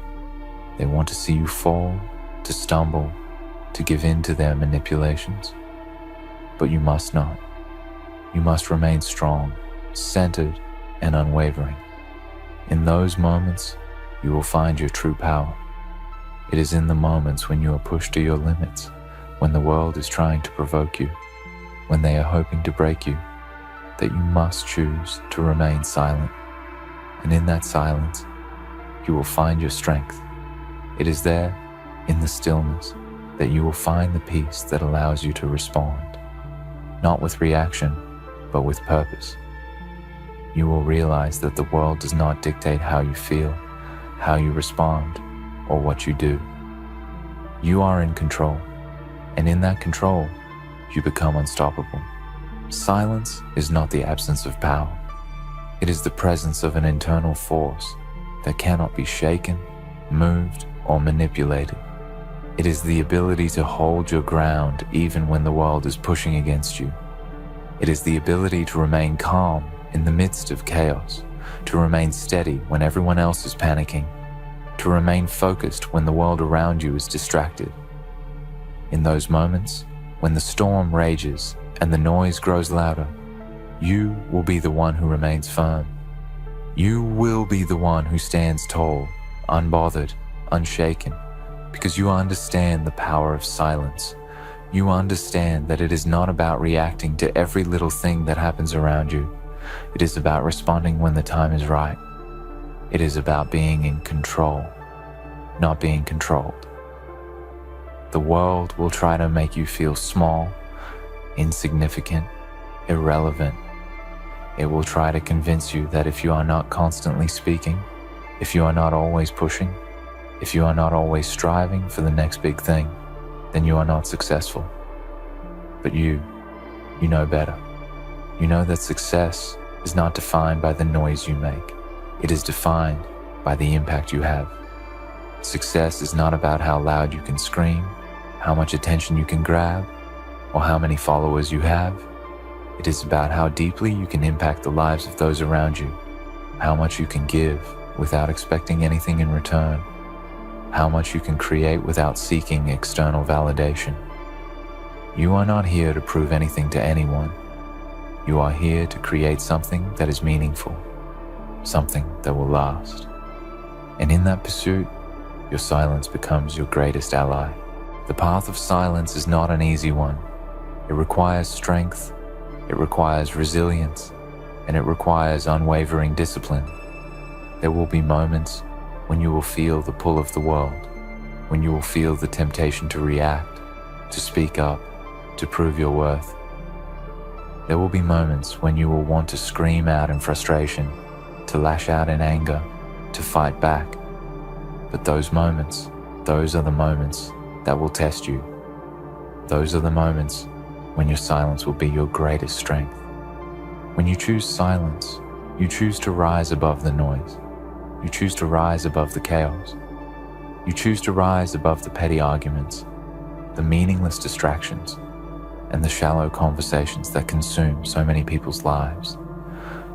They want to see you fall, to stumble, to give in to their manipulations. But you must not. You must remain strong, centered, and unwavering. In those moments, you will find your true power. It is in the moments when you are pushed to your limits, when the world is trying to provoke you, when they are hoping to break you, that you must choose to remain silent. And in that silence, you will find your strength. It is there, in the stillness, that you will find the peace that allows you to respond, not with reaction, but with purpose. You will realize that the world does not dictate how you feel, how you respond, or what you do. You are in control, and in that control, you become unstoppable. Silence is not the absence of power. It is the presence of an internal force that cannot be shaken, moved, or manipulated. It is the ability to hold your ground even when the world is pushing against you. It is the ability to remain calm in the midst of chaos, to remain steady when everyone else is panicking, to remain focused when the world around you is distracted. In those moments, when the storm rages and the noise grows louder, you will be the one who remains firm. You will be the one who stands tall, unbothered, unshaken, because you understand the power of silence. You understand that it is not about reacting to every little thing that happens around you. It is about responding when the time is right. It is about being in control, not being controlled. The world will try to make you feel small, insignificant, irrelevant. It will try to convince you that if you are not constantly speaking, if you are not always pushing, if you are not always striving for the next big thing, then you are not successful. But you know better. You know that success is not defined by the noise you make. It is defined by the impact you have. Success is not about how loud you can scream, how much attention you can grab, or how many followers you have. It is about how deeply you can impact the lives of those around you, how much you can give without expecting anything in return, how much you can create without seeking external validation. You are not here to prove anything to anyone. You are here to create something that is meaningful, something that will last. And in that pursuit, your silence becomes your greatest ally. The path of silence is not an easy one. It requires strength, It requires resilience, and it requires unwavering discipline. There will be moments when you will feel the pull of the world, when you will feel the temptation to react, to speak up, to prove your worth. There will be moments when you will want to scream out in frustration, to lash out in anger, to fight back. But those are the moments that will test you. Those are the moments when your silence will be your greatest strength. When you choose silence, you choose to rise above the noise. You choose to rise above the chaos. You choose to rise above the petty arguments, the meaningless distractions, and the shallow conversations that consume so many people's lives.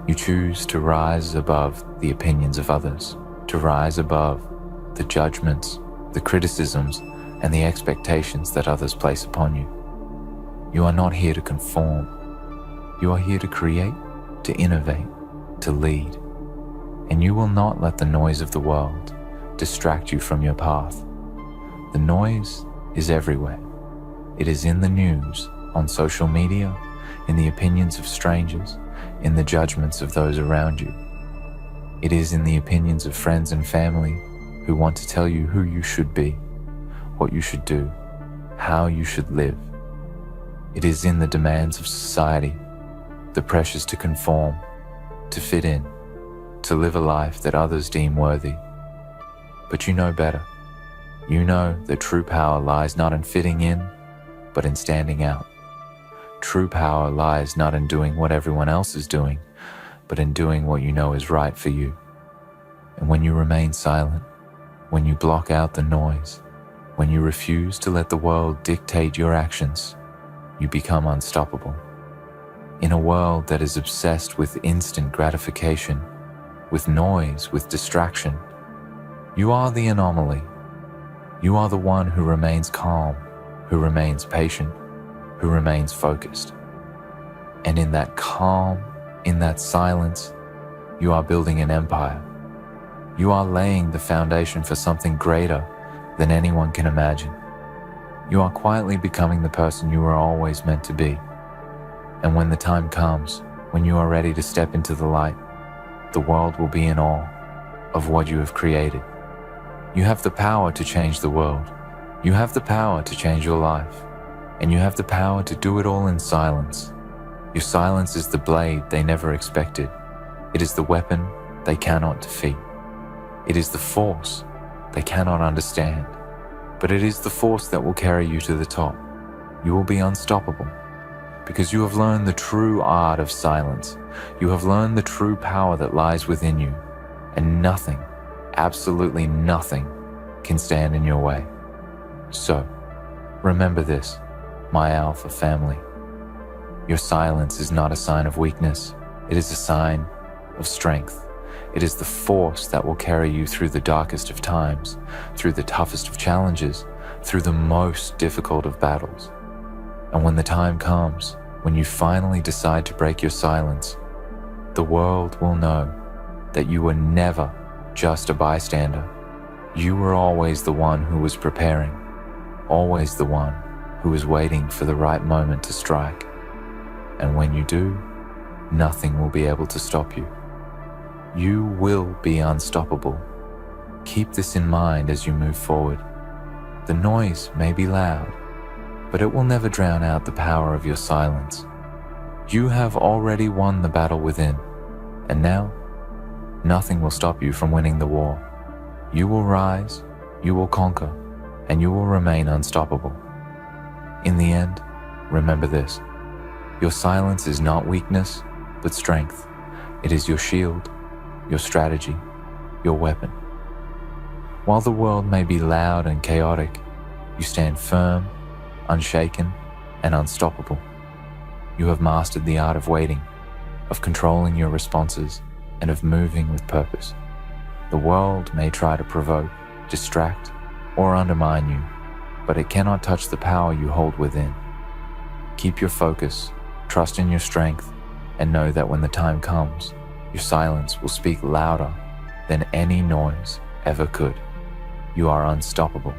You choose to rise above the opinions of others, to rise above the judgments, the criticisms, and the expectations that others place upon you. You are not here to conform. You are here to create, to innovate, to lead. And you will not let the noise of the world distract you from your path. The noise is everywhere. It is in the news, on social media, in the opinions of strangers, in the judgments of those around you. It is in the opinions of friends and family who want to tell you who you should be, what you should do, how you should live. It is in the demands of society, the pressures to conform, to fit in, to live a life that others deem worthy. But you know better. You know that true power lies not in fitting in, but in standing out. True power lies not in doing what everyone else is doing, but in doing what you know is right for you. And when you remain silent, when you block out the noise, when you refuse to let the world dictate your actions, you become unstoppable. In a world that is obsessed with instant gratification, with noise, with distraction, you are the anomaly. You are the one who remains calm, who remains patient, who remains focused. And in that calm, in that silence, you are building an empire. You are laying the foundation for something greater than anyone can imagine. You are quietly becoming the person you were always meant to be. And when the time comes, when you are ready to step into the light, the world will be in awe of what you have created. You have the power to change the world. You have the power to change your life. And you have the power to do it all in silence. Your silence is the blade they never expected. It is the weapon they cannot defeat. It is the force they cannot understand. But it is the force that will carry you to the top. You will be unstoppable because you have learned the true art of silence. You have learned the true power that lies within you, and nothing, absolutely nothing, can stand in your way. So, remember this, my Alpha family. Your silence is not a sign of weakness. It is a sign of strength. It is the force that will carry you through the darkest of times, through the toughest of challenges, through the most difficult of battles. And when the time comes, when you finally decide to break your silence, the world will know that you were never just a bystander. You were always the one who was preparing, always the one who was waiting for the right moment to strike. And when you do, nothing will be able to stop you. You will be unstoppable. Keep this in mind as you move forward. The noise may be loud, but it will never drown out the power of your silence. You have already won the battle within, and now, nothing will stop you from winning the war. You will rise, you will conquer, and you will remain unstoppable. In the end, remember this. Your silence is not weakness, but strength. It is your shield, your strategy, your weapon. While the world may be loud and chaotic, you stand firm, unshaken, and unstoppable. You have mastered the art of waiting, of controlling your responses, and of moving with purpose. The world may try to provoke, distract, or undermine you, but it cannot touch the power you hold within. Keep your focus, trust in your strength, and know that when the time comes, your silence will speak louder than any noise ever could. You are unstoppable.